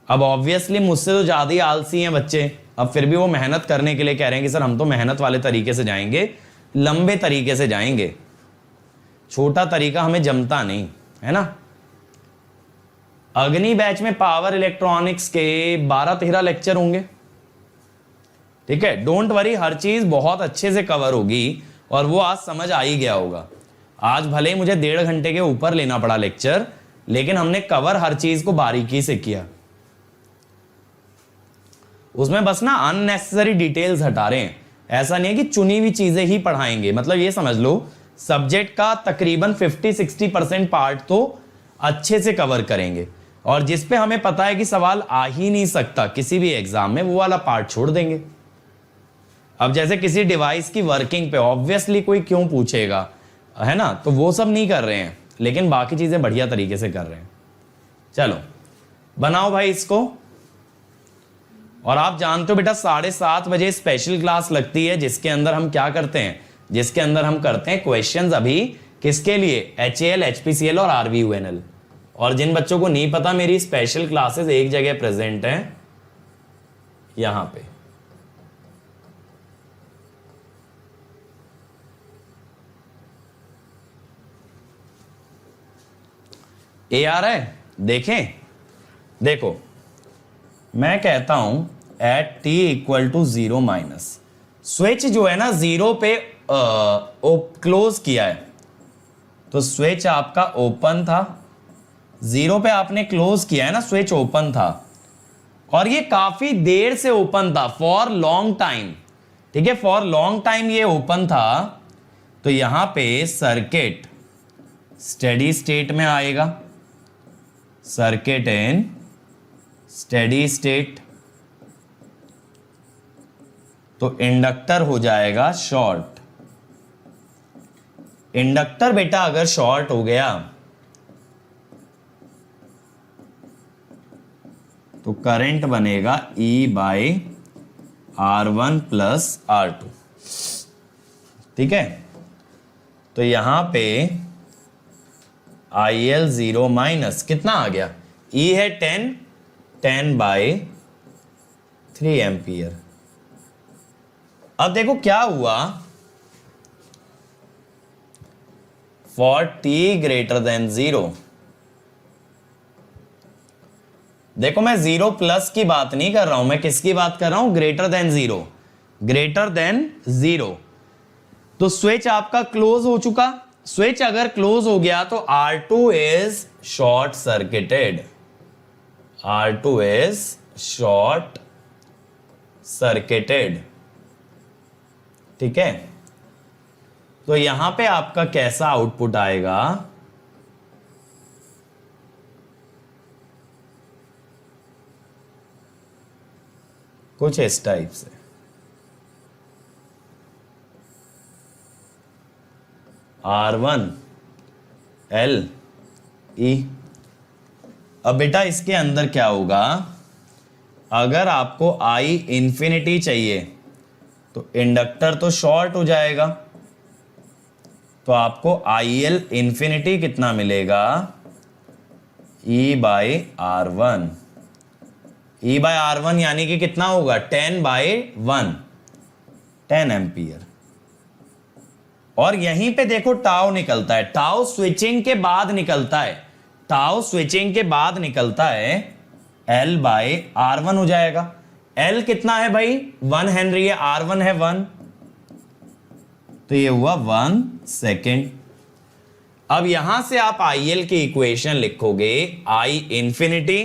अब ऑब्वियसली मुझसे तो ज्यादा ही आलसी हैं बच्चे, अब फिर भी वो मेहनत करने के लिए कह रहे हैं कि सर हम तो मेहनत वाले तरीके से जाएंगे, लंबे तरीके से जाएंगे, छोटा तरीका हमें जमता नहीं है ना। अग्नि बैच में पावर इलेक्ट्रॉनिक्स के 12-13 लेक्चर होंगे, ठीक है। डोंट वरी, हर चीज बहुत अच्छे से कवर होगी और वो आज समझ आ ही गया होगा। आज भले ही मुझे 1.5 घंटे के ऊपर लेना पड़ा लेक्चर, लेकिन हमने कवर हर चीज को बारीकी से किया। उसमें बस ना अननेसेसरी डिटेल्स हटा रहे हैं, ऐसा नहीं है कि चुनी हुई चीजें ही पढ़ाएंगे। मतलब ये समझ लो सब्जेक्ट का तकरीबन 50-60% पार्ट तो अच्छे से कवर करेंगे, और जिस पे हमें पता है कि सवाल आ ही नहीं सकता किसी भी एग्जाम में, वो वाला पार्ट छोड़ देंगे। अब जैसे किसी डिवाइस की वर्किंग पे ऑब्वियसली कोई क्यों पूछेगा, है ना, तो वो सब नहीं कर रहे हैं, लेकिन बाकी चीजें बढ़िया तरीके से कर रहे हैं। चलो बनाओ भाई इसको। और आप जानते हो बेटा 7:30 बजे स्पेशल क्लास लगती है, जिसके अंदर हम क्या करते हैं, जिसके अंदर हम करते हैं क्वेश्चंस। अभी किसके लिए, HAL, HPCL और RVUNL। और जिन बच्चों को नहीं पता, मेरी स्पेशल क्लासेस एक जगह प्रेजेंट हैं, यहां पे। ए आ रहा है, देखें, देखो मैं कहता हूं एट t = 0 स्विच जो है ना 0 पे क्लोज किया है, तो स्विच आपका ओपन था, 0 पे आपने क्लोज किया है ना, स्विच ओपन था, और ये काफी देर से ओपन था, फॉर लॉन्ग टाइम, ठीक है, फॉर लॉन्ग टाइम ये ओपन था। तो यहां पे सर्किट स्टेडी स्टेट में आएगा, सर्किट इन स्टेडी स्टेट, तो इंडक्टर हो जाएगा शॉर्ट। इंडक्टर बेटा अगर शॉर्ट हो गया तो करंट बनेगा E/R1 + R2, ठीक है। तो यहां पे IL 0 कितना आ गया, E है 10/3 एम्पियर। अब देखो क्या हुआ, फॉर t > 0, देखो मैं 0+ की बात नहीं कर रहा हूं, मैं किसकी बात कर रहा हूं, > 0। तो स्विच आपका क्लोज हो चुका, स्विच अगर क्लोज हो गया तो R2 is short circuited, R2 is short circuited, ठीक है। तो यहां पे आपका कैसा आउटपुट आएगा, कुछ इस टाइप से, R1 L E। अब बेटा इसके अंदर क्या होगा, अगर आपको I इंफिनिटी चाहिए तो इंडक्टर तो शॉर्ट हो जाएगा, तो आपको IL इंफिनिटी कितना मिलेगा, E/R1। E/R1 यानी कि कितना होगा, 10/1, 10 एम्पियर। और यहीं पे देखो टाउ निकलता है, टाउ स्विचिंग के बाद निकलता है, टाउ स्विचिंग के बाद निकलता है, L/R1 हो जाएगा। L कितना है भाई, 1 हेनरी है, R1 है 1, तो ये हुआ 1 सेकेंड। अब यहां से आप IL की इक्वेशन लिखोगे I infinity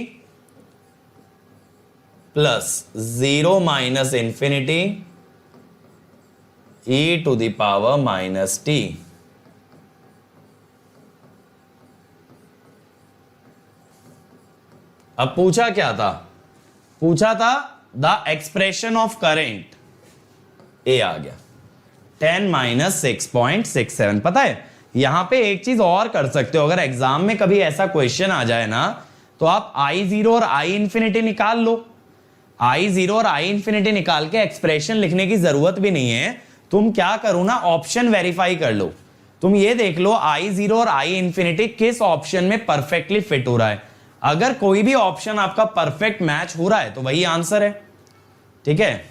plus 0 minus infinity e to the power minus T. अब पूछा क्या था? पूछा था द एक्सप्रेशन ऑफ करेंट, ए आ गया 10 माइनस 6.67। पता है यहां पे एक चीज और कर सकते हो, अगर एग्जाम में कभी ऐसा क्वेश्चन आ जाए ना तो आप I0 और I इंफिनिटी निकाल लो। I0 और I इंफिनिटी निकाल के एक्सप्रेशन लिखने की जरूरत भी नहीं है। तुम क्या करो ना, ऑप्शन वेरीफाई कर लो। तुम ये देख लो I0 और I इंफिनिटी किस ऑप्शन में परफेक्टली फिट हो रहा है। अगर कोई भी ऑप्शन आपका परफेक्ट मैच हो रहा है तो वही आंसर है। ठीक है,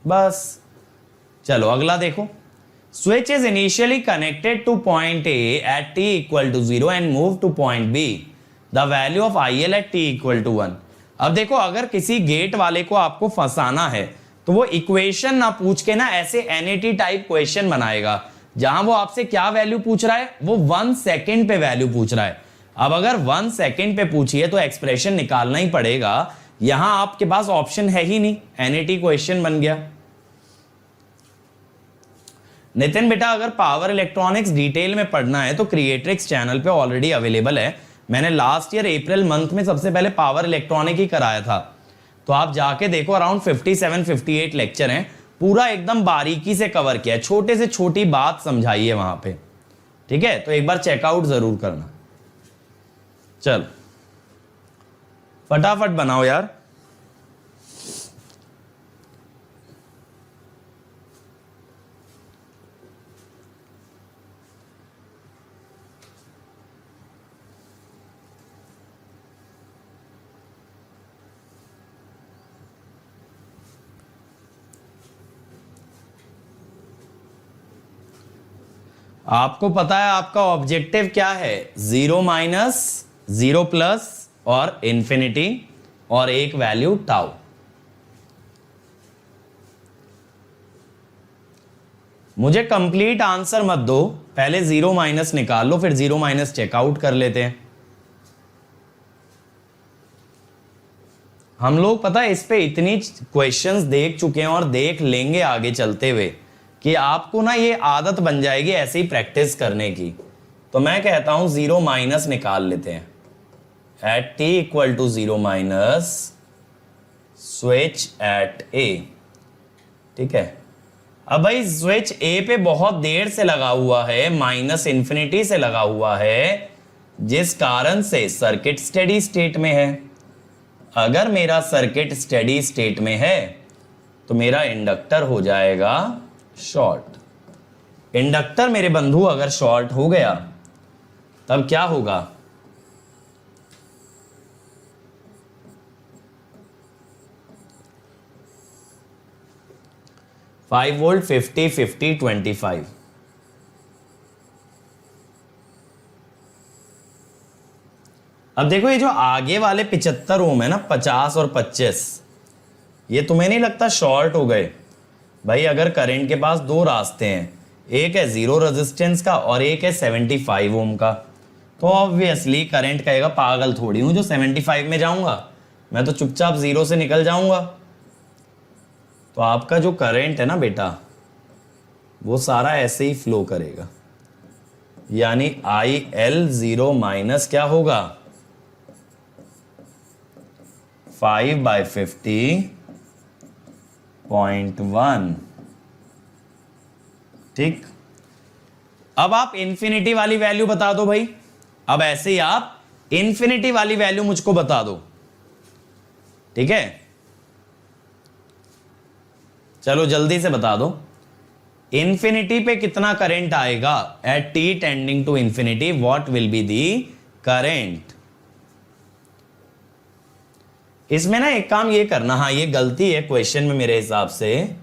बस चलो अगला देखो। Switch is initially connected to point A at t equal to 0 and move to point b, the value of IL at t equal to 1। अब देखो अगर किसी गेट वाले को आपको फंसाना है तो वो इक्वेशन ना पूछ के ना ऐसे NAT टाइप क्वेश्चन बनाएगा जहां वो आपसे क्या वैल्यू पूछ रहा है, वो 1 सेकेंड पे वैल्यू पूछ रहा है। अब अगर 1 सेकेंड पे पूछिए तो एक्सप्रेशन निकालना ही पड़ेगा। यहां आपके पास ऑप्शन है ही नहीं, NAT क्वेश्चन बन गया। नितिन बेटा अगर पावर इलेक्ट्रॉनिक्स डिटेल में पढ़ना है तो क्रिएट्रिक्स चैनल पे ऑलरेडी अवेलेबल है। मैंने लास्ट ईयर अप्रैल मंथ में सबसे पहले पावर इलेक्ट्रॉनिक ही कराया था, तो आप जाके देखो। अराउंड 57-58 लेक्चर हैं, पूरा एकदम बारीकी से कवर किया है, छोटे से छोटी बात समझाई है वहां पे। ठीक है, तो एक बार चेकआउट जरूर करना। चल फटाफट बनाओ यार। आपको पता है आपका ऑब्जेक्टिव क्या है? 0 माइनस 0 प्लस और इंफिनिटी और एक वैल्यू टाउ। मुझे कंप्लीट आंसर मत दो, पहले 0 माइनस निकाल लो, फिर 0 माइनस चेकआउट कर लेते हैं। हम लोग पता है इस पे इतनी क्वेश्चंस देख चुके हैं और देख लेंगे आगे चलते हुए कि आपको ना ये आदत बन जाएगी ऐसे ही प्रैक्टिस करने की। तो मैं कहता हूं 0 माइनस निकाल लेते हैं। At t equal to 0 minus switch at a। ठीक है, अब भाई स्विच A पे बहुत देर से लगा हुआ है, माइनस इंफिनिटी से लगा हुआ है, जिस कारण से सर्किट स्टेडी स्टेट में है। अगर मेरा सर्किट स्टेडी स्टेट में है तो मेरा इंडक्टर हो जाएगा शॉर्ट। इंडक्टर मेरे बंधु अगर शॉर्ट हो गया तब क्या होगा? Five volt 50-50-25। अब देखो ये जो आगे वाले 75 ओम है ना, 50 और 25, ये तुम्हें नहीं लगता शॉर्ट हो गए? भाई अगर करंट के पास दो रास्ते हैं, एक है 0 रेजिस्टेंस का और एक है 75 ओम का, तो ऑब्वियसली करंट कहेगा पागल थोड़ी हूं जो 75 में जाऊंगा, मैं तो चुपचाप 0 से निकल जाऊंगा। तो आपका जो करंट है ना बेटा, वो सारा ऐसे ही फ्लो करेगा, यानी IL 0 माइनस क्या होगा? 5/50.1। ठीक, अब आप इंफिनिटी वाली वैल्यू बता दो भाई। अब ऐसे ही आप इंफिनिटी वाली वैल्यू मुझको बता दो। ठीक है, चलो जल्दी से बता दो। इंफिनिटी पे कितना करंट आएगा? At t tending to infinity what will be the current? इसमें ना एक काम ये करना, हाँ ये गलती है क्वेश्चन में मेरे हिसाब से,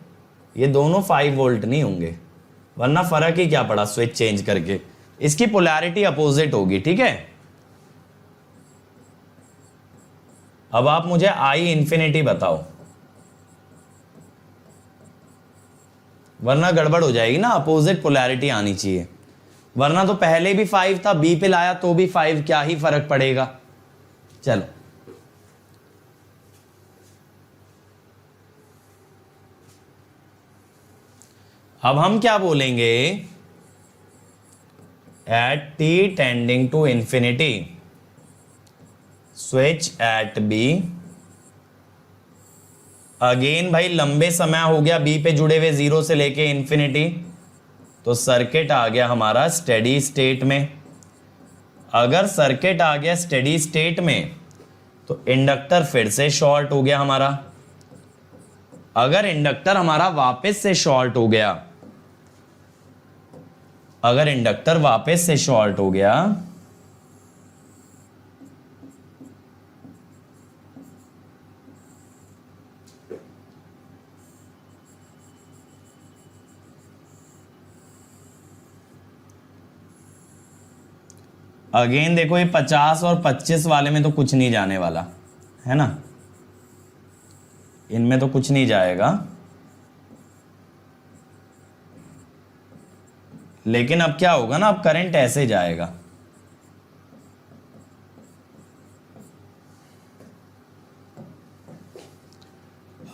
ये दोनों 5 वोल्ट नहीं होंगे, वरना फर्क ही क्या पड़ा स्विच चेंज करके। इसकी पोलैरिटी अपोजिट होगी। ठीक है, अब आप मुझे I इंफिनिटी बताओ, वरना गड़बड़ हो जाएगी ना, अपोजिट पोलैरिटी आनी चाहिए। वरना तो पहले भी 5 था, बी पे लाया तो भी 5, क्या ही फर्क पड़ेगा। चलो अब हम क्या बोलेंगे, at T tending to infinity switch at B. Again भाई लंबे समय हो गया बी पे जुड़े हुए, 0 से लेके इंफिनिटी, तो सर्किट आ गया हमारा स्टेडी स्टेट में। अगर सर्किट आ गया स्टेडी स्टेट में तो इंडक्टर फिर से शॉर्ट हो गया हमारा। अगर इंडक्टर हमारा वापस से शॉर्ट हो गया, अगर इंडक्टर वापस से शॉर्ट हो गया अगेन देखो ये 50 और 25 वाले में तो कुछ नहीं जाने वाला है ना, इनमें तो कुछ नहीं जाएगा, लेकिन अब क्या होगा ना, अब करंट ऐसे जाएगा।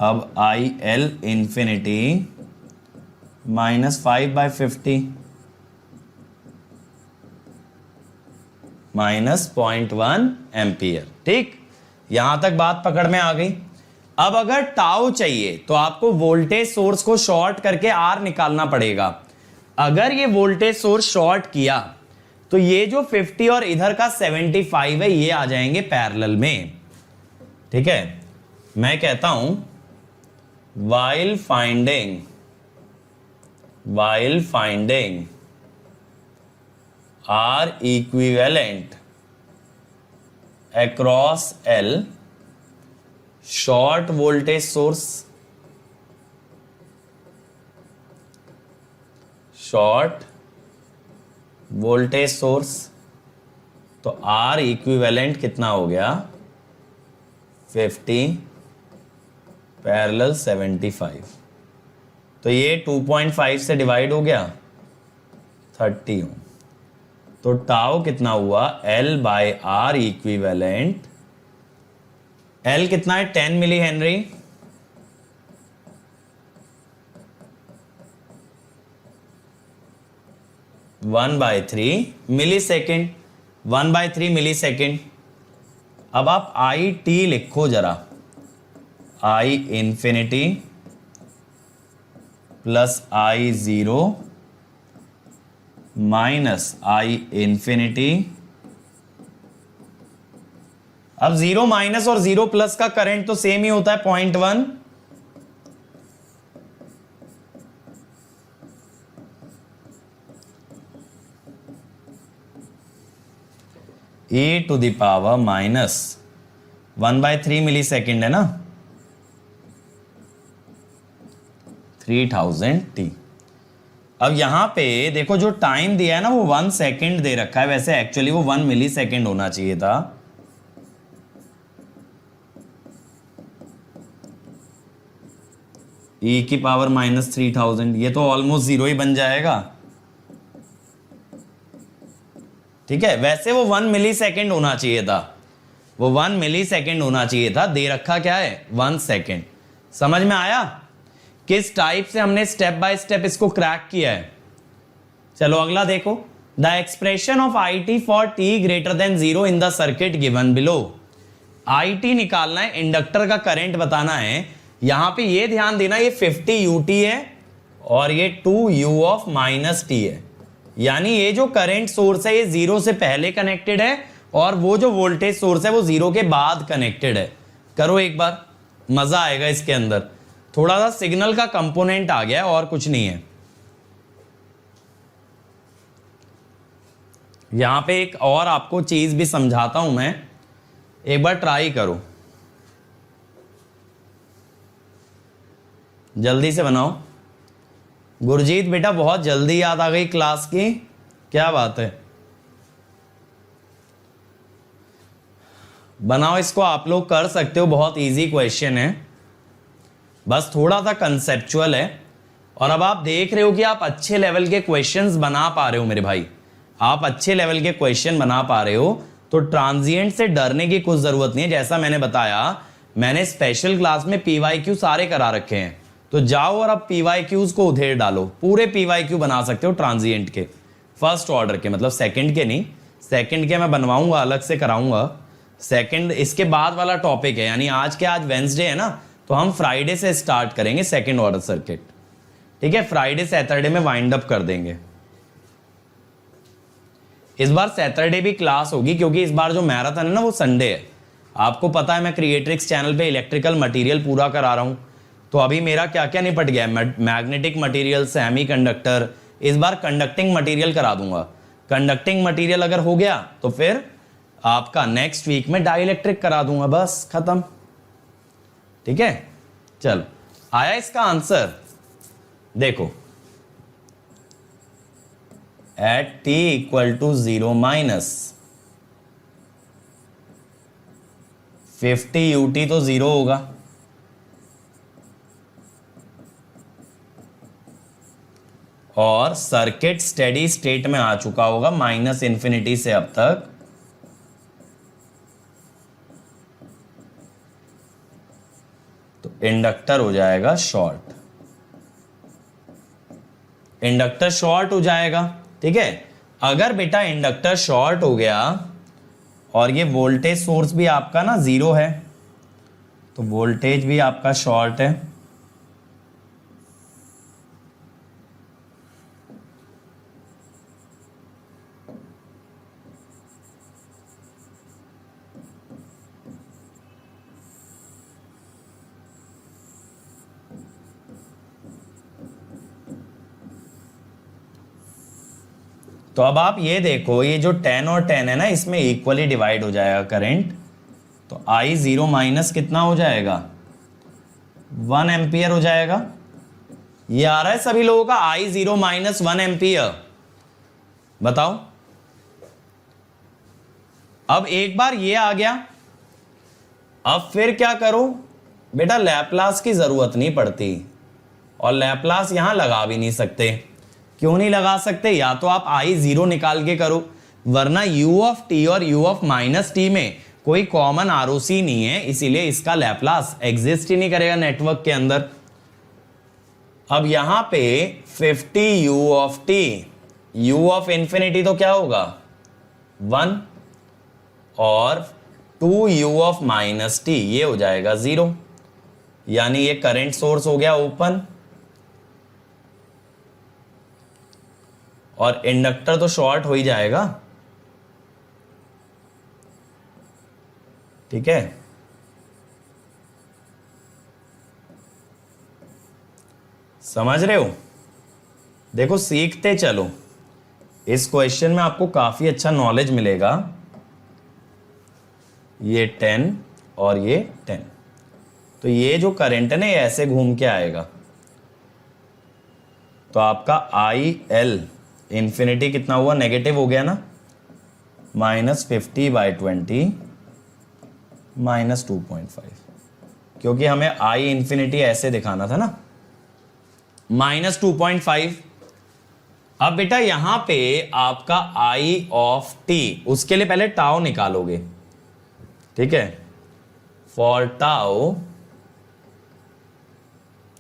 अब आई एल इंफिनिटी -5/50 -0.1 एम्पियर। ठीक, यहां तक बात पकड़ में आ गई। अब अगर टाउ चाहिए तो आपको वोल्टेज सोर्स को शॉर्ट करके आर निकालना पड़ेगा। अगर ये वोल्टेज सोर्स शॉर्ट किया तो ये जो 50 और इधर का 75 है ये आ जाएंगे पैरेलल में। ठीक है, मैं कहता हूं while finding R equivalent across L, short voltage source, तो R equivalent कितना हो गया 50 पैरेलल 75, तो ये 2.5 से डिवाइड हो गया 30 ओम। तो टाउ कितना हुआ, L/R इक्विवेलेंट, L कितना है 10 milli henry, one by three milli second, 1/3 milli second. अब आप आई टी लिखो जरा, I infinity plus I zero minus I infinity. अब 0 माइनस और 0 प्लस का करंट तो सेम ही होता है 0.1, e to the power -1/3 milli second है ना, 3000 t। अब यहां पे देखो जो टाइम दिया है ना वो 1 सेकेंड दे रखा है, वैसे एक्चुअली वो 1 मिली सेकेंड होना चाहिए था। e की पावर -3000, ये तो ऑलमोस्ट 0 ही बन जाएगा। ठीक है, वैसे वो 1 मिली सेकेंड होना चाहिए था, वो 1 मिली सेकेंड होना चाहिए था, दे रखा क्या है 1 सेकेंड। समझ में आया किस टाइप से हमने स्टेप बाय स्टेप इसको क्रैक किया है। चलो अगला देखो, the expression of I T for T greater than 0 in the circuit given below. I T निकालना है, इंडक्टर का करंट बताना है। यहां पे ये ध्यान देना ये 50 यूटी है और ये 2 u ऑफ -t है, यानी ये जो करंट सोर्स है ये 0 से पहले कनेक्टेड है और वो जो वोल्टेज सोर्स है वो 0 के बाद कनेक्टेड है। करो एक बार, मजा आएगा इसके अंदर, थोड़ा सा सिग्नल का कंपोनेंट आ गया है और कुछ नहीं है। यहां पे एक और आपको चीज भी समझाता हूं मैं, एक बार ट्राई करो, जल्दी से बनाओ। गुरजीत बेटा बहुत जल्दी याद आ गई क्लास की, क्या बात है, बनाओ इसको, आप लोग कर सकते हो, बहुत इजी क्वेश्चन है, बस थोड़ा सा कंसेप्चुअल है। और अब आप देख रहे हो कि आप अच्छे लेवल के क्वेश्चंस बना पा रहे हो मेरे भाई, आप अच्छे लेवल के क्वेश्चन बना पा रहे हो तो ट्रांजिएंट से डरने की कुछ जरूरत नहीं है। जैसा मैंने बताया, मैंने स्पेशल क्लास में पीवाईक्यू सारे करा रखे हैं, तो जाओ और अब पीवाईक्यूज को उधेड़ डालो। पूरे पीवाईक्यू बना सकते हो ट्रांजिएंट के, फर्स्ट ऑर्डर के, मतलब सेकंड के नहीं, सेकंड के मैं बनवाऊंगा, अलग से कराऊंगा। सेकंड इसके बाद वाला टॉपिक है, यानी आज वेंसडे है ना, तो हम फ्राइडे से स्टार्ट करेंगे सेकंड ऑर्डर सर्किट। ठीक है, फ्राइडे सैटरडे में वाइंड अप कर देंगे। इस बार सैटरडे भी क्लास होगी क्योंकि इस बार जो मैराथन है ना वो संडे है। आपको पता है मैं क्रिएट्रिक्स चैनल पे इलेक्ट्रिकल मटेरियल पूरा करा रहा हूं, तो अभी मेरा क्या क्या निपट गया है, मैग्नेटिक मटेरियल, सेमीकंडक्टर, इस बार कंडक्टिंग मटेरियल करा दूंगा। कंडक्टिंग मटेरियल अगर हो गया तो फिर आपका नेक्स्ट वीक में डाइलेक्ट्रिक करा दूंगा, बस खत्म। ठीक है, चल आया इसका आंसर। देखो, at t equal to 0 minus 50 ut तो 0 होगा, और सर्किट स्टेडी स्टेट में आ चुका होगा माइनस इंफिनिटी से अब तक। तो इंडक्टर हो जाएगा शॉर्ट, इंडक्टर शॉर्ट हो जाएगा। ठीक है, अगर बेटा इंडक्टर शॉर्ट हो गया और ये वोल्टेज सोर्स भी आपका ना 0 है, तो वोल्टेज भी आपका शॉर्ट है। तो अब आप ये देखो, ये जो 10 और 10 है ना, इसमें इक्वली डिवाइड हो जाएगा करंट। तो I 0 माइनस कितना हो जाएगा, 1 एम्पियर हो जाएगा। ये आ रहा है सभी लोगों का, I 0 माइनस 1 एम्पियर। बताओ, अब एक बार ये आ गया, अब फिर क्या करो बेटा, लैप्लास की जरूरत नहीं पड़ती, और लैप्लास यहां लगा भी नहीं सकते। क्यों नहीं लगा सकते, या तो आप I 0 निकाल के करो, वरना u ऑफ t और u ऑफ माइनस टी में कोई कॉमन आरओसी नहीं है, इसीलिए इसका लैप्लास एग्जिस्ट ही नहीं करेगा नेटवर्क के अंदर। अब यहां पे 50 u of t, u of infinity तो क्या होगा 1, और 2 u ऑफ माइनस टी ये हो जाएगा 0, यानी ये करंट सोर्स हो गया ओपन, और इंडक्टर तो शॉर्ट हो ही जाएगा। ठीक है, समझ रहे हो? देखो सीखते चलो, इस क्वेश्चन में आपको काफी अच्छा नॉलेज मिलेगा। ये 10 और ये 10, तो ये जो करंट है ना, ये ऐसे घूम के आएगा, तो आपका IL इंफिनिटी कितना हुआ, नेगेटिव हो गया ना, -50/20 -2.5, क्योंकि हमें I इंफिनिटी ऐसे दिखाना था ना, -2.5। अब बेटा यहां पे आपका I ऑफ t, उसके लिए पहले टाउ निकालोगे। ठीक है, for tau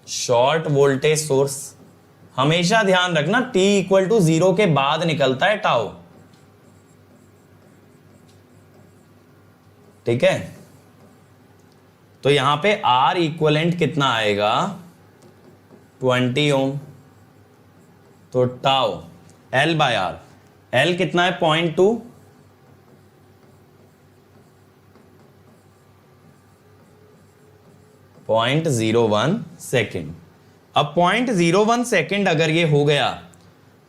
short voltage source, हमेशा ध्यान रखना t इक्वल टू 0 के बाद निकलता है टाउ। ठीक है, तो यहां पे R इक्वलेंट कितना आएगा 20 ओम, तो टाउ L/R, L कितना है 0.2, .01 सेकेंड। अब 0.01 सेकेंड अगर ये हो गया,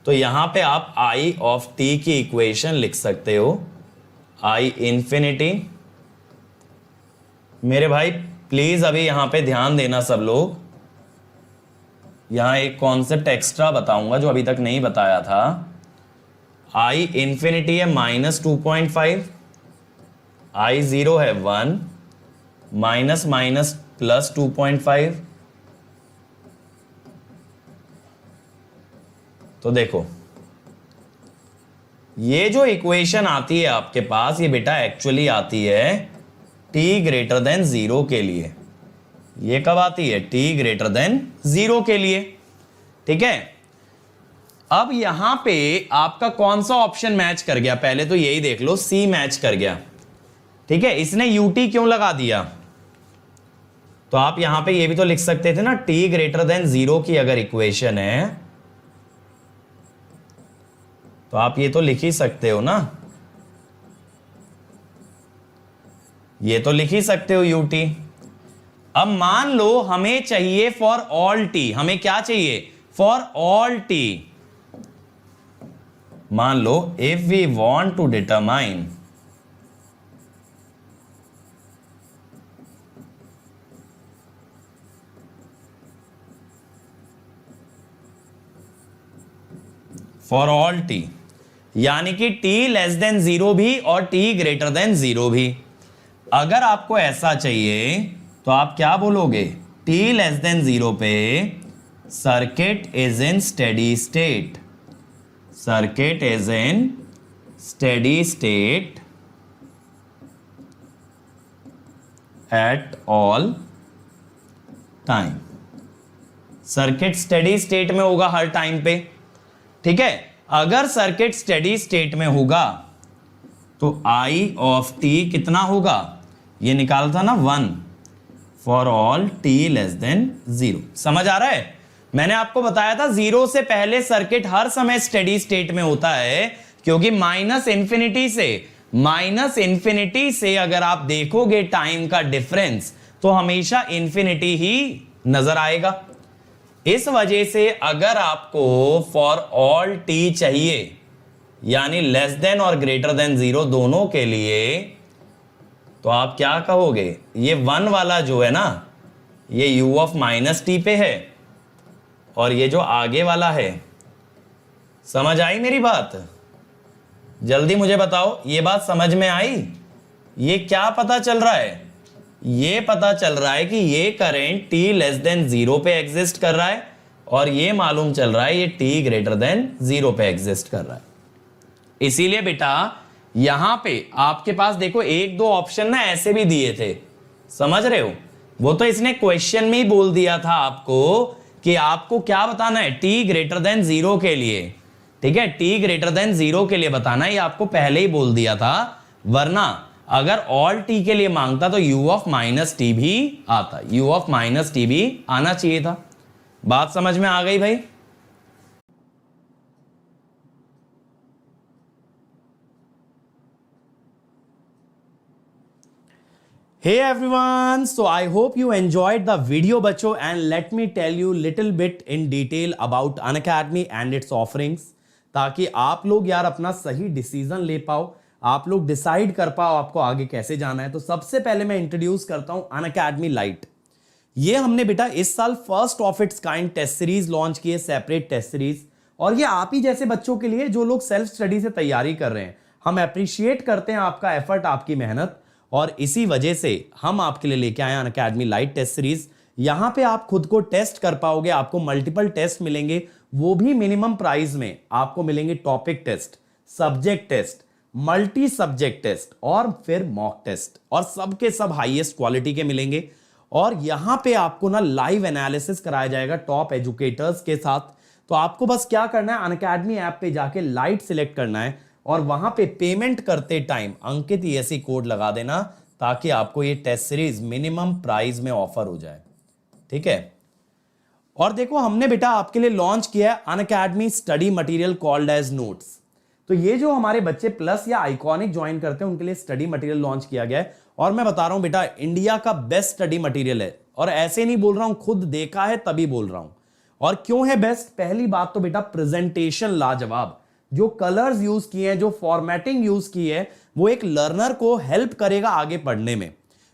तो यहां पे आप I ऑफ t की इक्वेशन लिख सकते हो, I इंफिनिटी। मेरे भाई प्लीज अभी यहां पे ध्यान देना सब लोग, यहां एक कॉन्सेप्ट एक्स्ट्रा बताऊंगा जो अभी तक नहीं बताया था। I इंफिनिटी है -2.5, I 0 है 1, माइनस माइनस प्लस 2.5। तो देखो ये जो इक्वेशन आती है आपके पास, ये बेटा एक्चुअली आती है t ग्रेटर देन 0 के लिए। ये कब आती है? t ग्रेटर देन 0 के लिए। ठीक है, अब यहां पे आपका कौन सा ऑप्शन मैच कर गया? पहले तो यही देख लो, C मैच कर गया। ठीक है, इसने ut क्यों लगा दिया? तो आप यहां पे ये भी तो लिख सकते थे ना, t ग्रेटर देन 0 की अगर इक्वेशन है तो आप ये तो लिख ही सकते हो ना, ये तो लिख ही सकते हो ut। अब मान लो हमें चाहिए फॉर ऑल t, हमें क्या चाहिए? For all t। मान लो if we want to determine for all t, यानी कि t लेस देन 0 भी और t ग्रेटर देन 0 भी। अगर आपको ऐसा चाहिए तो आप क्या बोलोगे? t लेस देन 0 पे circuit is in steady state, circuit is in steady state at all time. Circuit steady state में होगा हर टाइम पे। ठीक है, अगर सर्किट स्टेडी स्टेट में होगा तो I ऑफ t कितना होगा? ये निकाला था ना 1 for all t less than 0। समझ आ रहा है? मैंने आपको बताया था 0 से पहले सर्किट हर समय स्टेडी स्टेट में होता है, क्योंकि माइनस इंफिनिटी से अगर आप देखोगे टाइम का डिफरेंस तो हमेशा इंफिनिटी ही नजर आएगा। इस वजह से अगर आपको फॉर ऑल t चाहिए, यानी लेस देन और ग्रेटर देन 0 दोनों के लिए, तो आप क्या कहोगे? ये 1 वाला जो है ना, ये u ऑफ माइनस t पे है, और ये जो आगे वाला है, समझ आई मेरी बात? जल्दी मुझे बताओ, ये बात समझ में आई? ये क्या पता चल रहा है? ये पता चल रहा है कि ये करंट t लेस देन 0 पे एग्जिस्ट कर रहा है, और ये मालूम चल रहा है ये t ग्रेटर देन 0 पे एग्जिस्ट कर रहा है। इसीलिए बेटा यहां पे आपके पास देखो 1-2 ऑप्शन ना ऐसे भी दिए थे, समझ रहे हो? वो तो इसने क्वेश्चन में ही बोल दिया था आपको कि आपको क्या बताना है? t ग्रेटर देन 0 के लिए। ठीक है, t ग्रेटर देन 0 के लिए बताना है, ये आपको पहले ही बोल दिया था। वरना अगर ऑल t के लिए मांगता तो u ऑफ माइनस t भी आता, u ऑफ माइनस t भी आना चाहिए था। बात समझ में आ गई भाई? Hey everyone, so I hope you enjoyed the video बच्चों, and let me tell you little bit in detail about Unacademy and its offerings, ताकि आप लोग यार अपना सही डिसीजन ले पाओ, आप लोग डिसाइड कर पाओ आपको आगे कैसे जाना है। तो सबसे पहले मैं इंट्रोड्यूस करता हूं Unacademy Lite। ये हमने बेटा इस साल first of its kind test series launch की है, सेपरेट टेस्ट सीरीज, और ये आप ही जैसे बच्चों के लिए जो लोग सेल्फ स्टडी से तैयारी कर रहे हैं। हम अप्रिशिएट करते हैं आपका एफर्ट, आपकी मेहनत, और इसी वजह से हम आपके लिए लेके आए अनअकैडमी लाइट टेस्ट सीरीज। यहां पे आप खुद को टेस्ट कर पाओगे, आपको मल्टीपल टेस्ट मिलेंगे, वो भी मिनिमम प्राइस में। आपको मिलेंगे topic test, subject test, multi subject test और फिर मॉक टेस्ट, और सबके सब हाईएस्ट क्वालिटी के मिलेंगे। और यहां पे आपको ना लाइव एनालिसिस कराया जाएगा टॉप एजुकेटर्स के साथ। तो आपको बस क्या करना है, अनअकैडमी ऐप पे जाके लाइट सिलेक्ट करना है, और वहां पे पेमेंट करते टाइम अंकित ESE कोड लगा देना, ताकि आपको ये टेस्ट सीरीज मिनिमम प्राइस में ऑफर हो जाए। ठीक है, और देखो हमने बेटा आपके लिए लॉन्च किया है Unacademy study material called as notes. तो ये जो हमारे बच्चे प्लस या आइकॉनिक ज्वाइन करते हैं उनके लिए स्टडी मटेरियल लॉन्च किया गया है, और मैं बता रहा हूं बेटा इंडिया का बेस्ट स्टडी मटेरियल है, और ऐसे नहीं बोल रहा हूं, खुद देखा है तभी बोल रहा हूं। और क्यों है बेस्ट? पहली बात तो बेटा प्रेजेंटेशन लाजवाब, जो कलर्स यूज किए हैं, जो फॉर्मेटिंग यूज की है, वो एक लर्नर को हेल्प करेगा आगे पढ़ने में।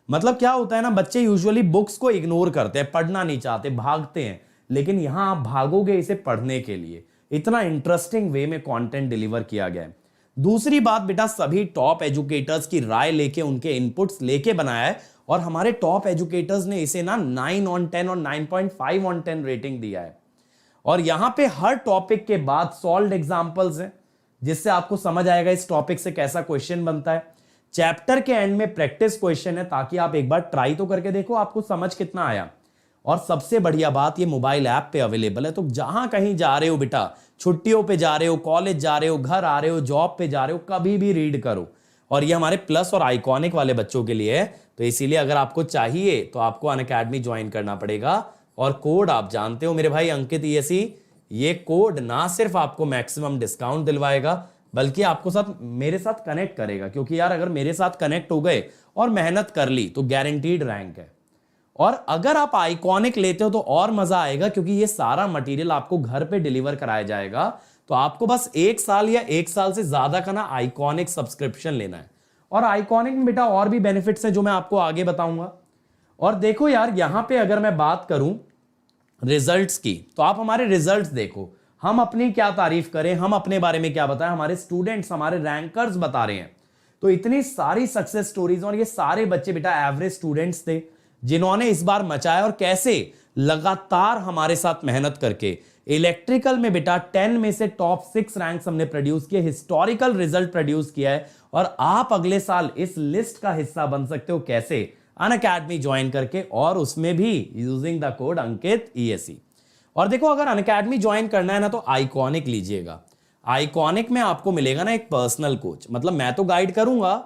मतलब क्या होता है ना, बच्चे यूजुअली बुक्स को इग्नोर करते हैं, पढ़ना नहीं चाहते, भागते हैं, लेकिन यहां आप भागोगे इसे पढ़ने के लिए। इतना इंटरेस्टिंग वे में कंटेंट डिलीवर किया गया है। दूसरी बात बेटा, सभी टॉप एजुकेटर्स की राय लेके, उनके इनपुट्स लेके बनाया है, और हमारे टॉप एजुकेटर्स ने इसे ना 9 on 10 और 9.5 on 10 रेटिंग दिया है। और यहां पे हर टॉपिक के बाद सॉल्व्ड एग्जांपल्स हैं, जिससे आपको समझ आएगा इस टॉपिक से कैसा क्वेश्चन बनता है। चैप्टर के एंड में प्रैक्टिस क्वेश्चन है, ताकि आप एक बार ट्राई तो करके देखो आपको समझ कितना आया। और सबसे बढ़िया बात, ये मोबाइल ऐप पे अवेलेबल है, तो जहां कहीं जा रहे हो बेटा, छुट्टियों पे जा रहे हो, कॉलेज जा रहे हो, घर आ रहे हो, जॉब पे जा रहे हो, कभी भी रीड करो। और ये हमारे प्लस और आइकॉनिक वाले बच्चों के लिए है, तो इसीलिए अगर आपको चाहिए तो आपको अनअकैडमी ज्वाइन करना पड़ेगा। और कोड आप जानते हो मेरे भाई अंकित ESE, ये कोड ना सिर्फ आपको मैक्सिमम डिस्काउंट दिलवाएगा, बल्कि आपको साथ मेरे साथ कनेक्ट करेगा, क्योंकि यार अगर मेरे साथ कनेक्ट हो गए और मेहनत कर ली तो गारंटीड रैंक है। और अगर आप आइकॉनिक लेते हो तो और मजा आएगा, क्योंकि ये सारा मटेरियल आपको घर पे डिलीवर कराया जाएगा। तो आपको बस 1 साल या 1 साल से ज्यादा का ना आइकॉनिक सब्सक्रिप्शन लेना है। और आइकॉनिक में बेटा और भी बेनिफिट्स हैं जो मैं आपको आगे बताऊंगा। और देखो यार, यहां पे अगर मैं बात करूं रिजल्ट्स की, तो आप हमारे रिजल्ट्स देखो, हम अपनी क्या तारीफ करें, हम अपने बारे में क्या बताएं, हमारे स्टूडेंट्स, हमारे रैंकर्स बता रहे हैं। तो इतनी सारी सक्सेस स्टोरीज, और ये सारे बच्चे बेटा एवरेज स्टूडेंट्स थे जिन्होंने इस बार मचाया, और कैसे लगातार हमारे साथ मेहनत करके इलेक्ट्रिकल में बेटा 10 में से टॉप 6 रैंक्स हमने प्रोड्यूस किए, हिस्टोरिकल रिजल्ट प्रोड्यूस किया है। और आप अगले साल इस लिस्ट का हिस्सा बन सकते हो, कैसे? अनअकैडमी ज्वाइन करके, और उसमें भी using the code Ankit ESE। और देखो, अगर अनअकैडमी ज्वाइन करना है ना तो आइकॉनिक लीजिएगा। आइकॉनिक में आपको मिलेगा ना एक पर्सनल कोच, मतलब मैं तो गाइड करूंगा,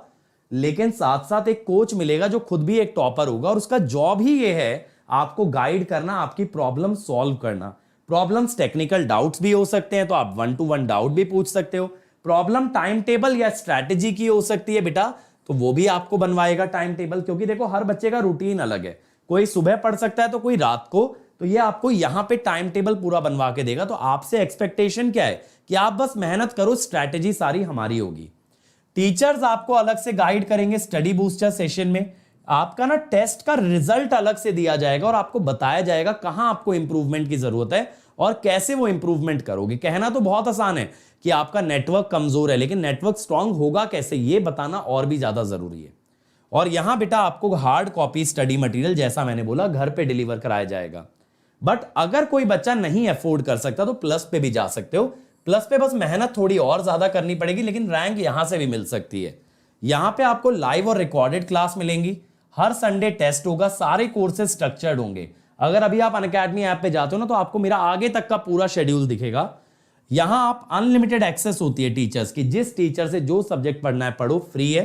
लेकिन साथ साथ एक कोच मिलेगा जो खुद भी एक टॉपर होगा, और उसका जॉब ही ये है आपको गाइड करना, आपकी प्रॉब्लम सॉल्व करना। प्रॉब्लम्स टेक्निकल डाउट्स भी हो सकते हैं, तो आप 1-to-1 डाउट भी पूछ सकते हो। प्रॉब्लम टाइम टेबल या स्ट्रैटेजी की हो सकती है बेटा, तो वो भी आपको बनवाएगा टाइम टेबल, क्योंकि देखो हर बच्चे का रूटीन अलग है, कोई सुबह पढ़ सकता है तो कोई रात को, तो ये आपको यहां पे टाइम टेबल पूरा बनवा के देगा। तो आपसे एक्सपेक्टेशन क्या है कि आप बस मेहनत करो, स्ट्रैटेजी सारी हमारी होगी। टीचर्स आपको अलग से गाइड करेंगे स्टडी बूस्टर सेशन में। आपका ना टेस्ट का रिजल्ट अलग से दिया जाएगा, और आपको बताया जाएगा कहां आपको इंप्रूवमेंट की जरूरत है और कैसे वो इंप्रूवमेंट करोगे। कहना तो बहुत आसान है कि आपका नेटवर्क कमजोर है, लेकिन नेटवर्क स्ट्रांग होगा कैसे, ये बताना और भी ज्यादा जरूरी है। और यहां बेटा आपको हार्ड कॉपी स्टडी मटेरियल, जैसा मैंने बोला, घर पे डिलीवर कराया जाएगा। बट अगर कोई बच्चा नहीं अफोर्ड कर सकता तो प्लस पे भी जा सकते हो। प्लस पे बस मेहनत थोड़ी और ज्यादा करनी पड़ेगी, लेकिन रैंक यहां से भी मिल सकती है। यहां पे आपको लाइव और रिकॉर्डेड क्लास मिलेंगी, हर संडे टेस्ट होगा, सारे कोर्सेज स्ट्रक्चर्ड होंगे। अगर अभी आप अनअकैडमी ऐप पे जाते हो ना, तो आपको मेरा आगे तक का पूरा शेड्यूल दिखेगा। यहां आप अनलिमिटेड एक्सेस होती है टीचर्स की, जिस टीचर से जो सब्जेक्ट पढ़ना है पढ़ो, फ्री है,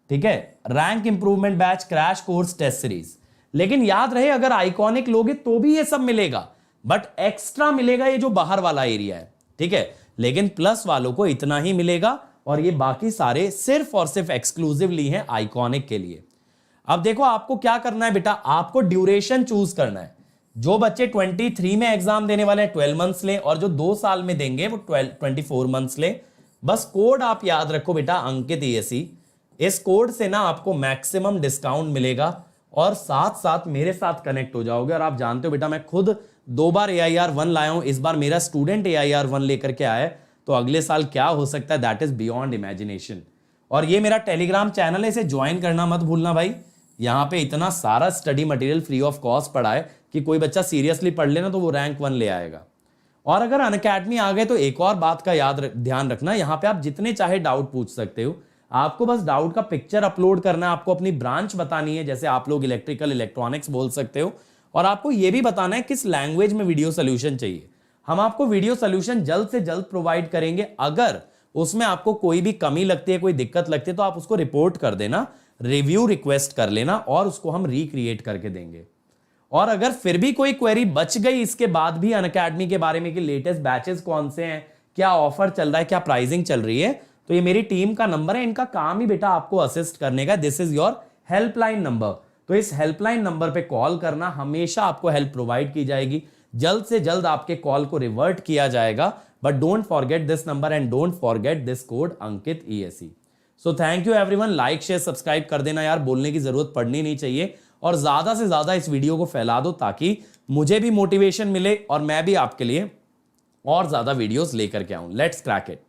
ठीक है। Rank improvement batch, crash course, test series. लेकिन याद रहे, अगर आइकॉनिक लोगे तो भी ये सब मिलेगा, बट एक्स्ट्रा मिलेगा ये जो बाहर वाला एरिया है, ठीक है। लेकिन प्लस वालों को इतना ही मिलेगा, और ये बाकी सारे सिर्फ और सिर्फ एक्सक्लूसिवली हैं आइकॉनिक के लिए। अब देखो आपको क्या करना है बेटा, आपको ड्यूरेशन चूज करना है। जो बच्चे 23 में एग्जाम देने वाले हैं 12 मंथ्स ले, और जो 2 साल में देंगे वो 24 मंथ्स ले। बस कोड आप याद रखो बेटा, अंकित ESE। इस कोड से ना आपको मैक्सिमम डिस्काउंट मिलेगा, और साथ साथ मेरे साथ कनेक्ट हो जाओगे। और आप जानते हो बेटा, मैं खुद 2 बार AIR1 लाया हूं, इस बार मेरा स्टूडेंट AIR1 लेकर के आया है, तो अगले साल क्या हो सकता है, दैट इज बियॉन्ड इमेजिनेशन। और ये मेरा टेलीग्राम चैनल है, इसे ज्वाइन करना मत भूलना भाई। यहां पे इतना सारा study material free of cost पड़ा है कि कोई बच्चा सीरियसली पढ़ लेना तो वो रैंक 1 ले आएगा। और अगर अनअकैडमी आ गए तो एक और बात का ध्यान रखना, यहां पे आप जितने चाहे डाउट पूछ सकते हो। आपको बस डाउट का पिक्चर अपलोड करना है, आपको अपनी ब्रांच बतानी है, जैसे आप लोग इलेक्ट्रिकल इलेक्ट्रॉनिक्स बोल सकते हो, और आपको यह भी बताना है किस लैंग्वेज में वीडियो सोल्यूशन चाहिए। हम आपको वीडियो सोल्यूशन जल्द से जल्द प्रोवाइड करेंगे। अगर उसमें आपको कोई भी कमी लगती है, कोई दिक्कत लगती है, तो आप उसको रिपोर्ट कर देना, रिव्यू रिक्वेस्ट कर लेना, और उसको हम रिक्रिएट करके देंगे। और अगर फिर भी कोई क्वेरी बच गई इसके बाद भी अनअकैडमी के बारे में कि लेटेस्ट बैचेस कौन से हैं, क्या ऑफर चल रहा है, क्या प्राइसिंग चल रही है, तो ये मेरी टीम का नंबर है, इनका काम ही बेटा आपको असिस्ट करने का। This is your helpline number. तो इस हेल्पलाइन नंबर पे कॉल करना, हमेशा आपको हेल्प प्रोवाइड की जाएगी, जल्द से जल्द आपके कॉल को रिवर्ट किया जाएगा। But don't forget this number and don't forget this code Ankit ESE। So thank you everyone, like share subscribe कर देना यार, बोलने की जरूरत पड़नी नहीं चाहिए, और ज्यादा से ज्यादा इस वीडियो को फैला दो, ताकि मुझे भी मोटिवेशन मिले और मैं भी आपके लिए और ज्यादा वीडियोस लेकर के आऊं। Let's crack it.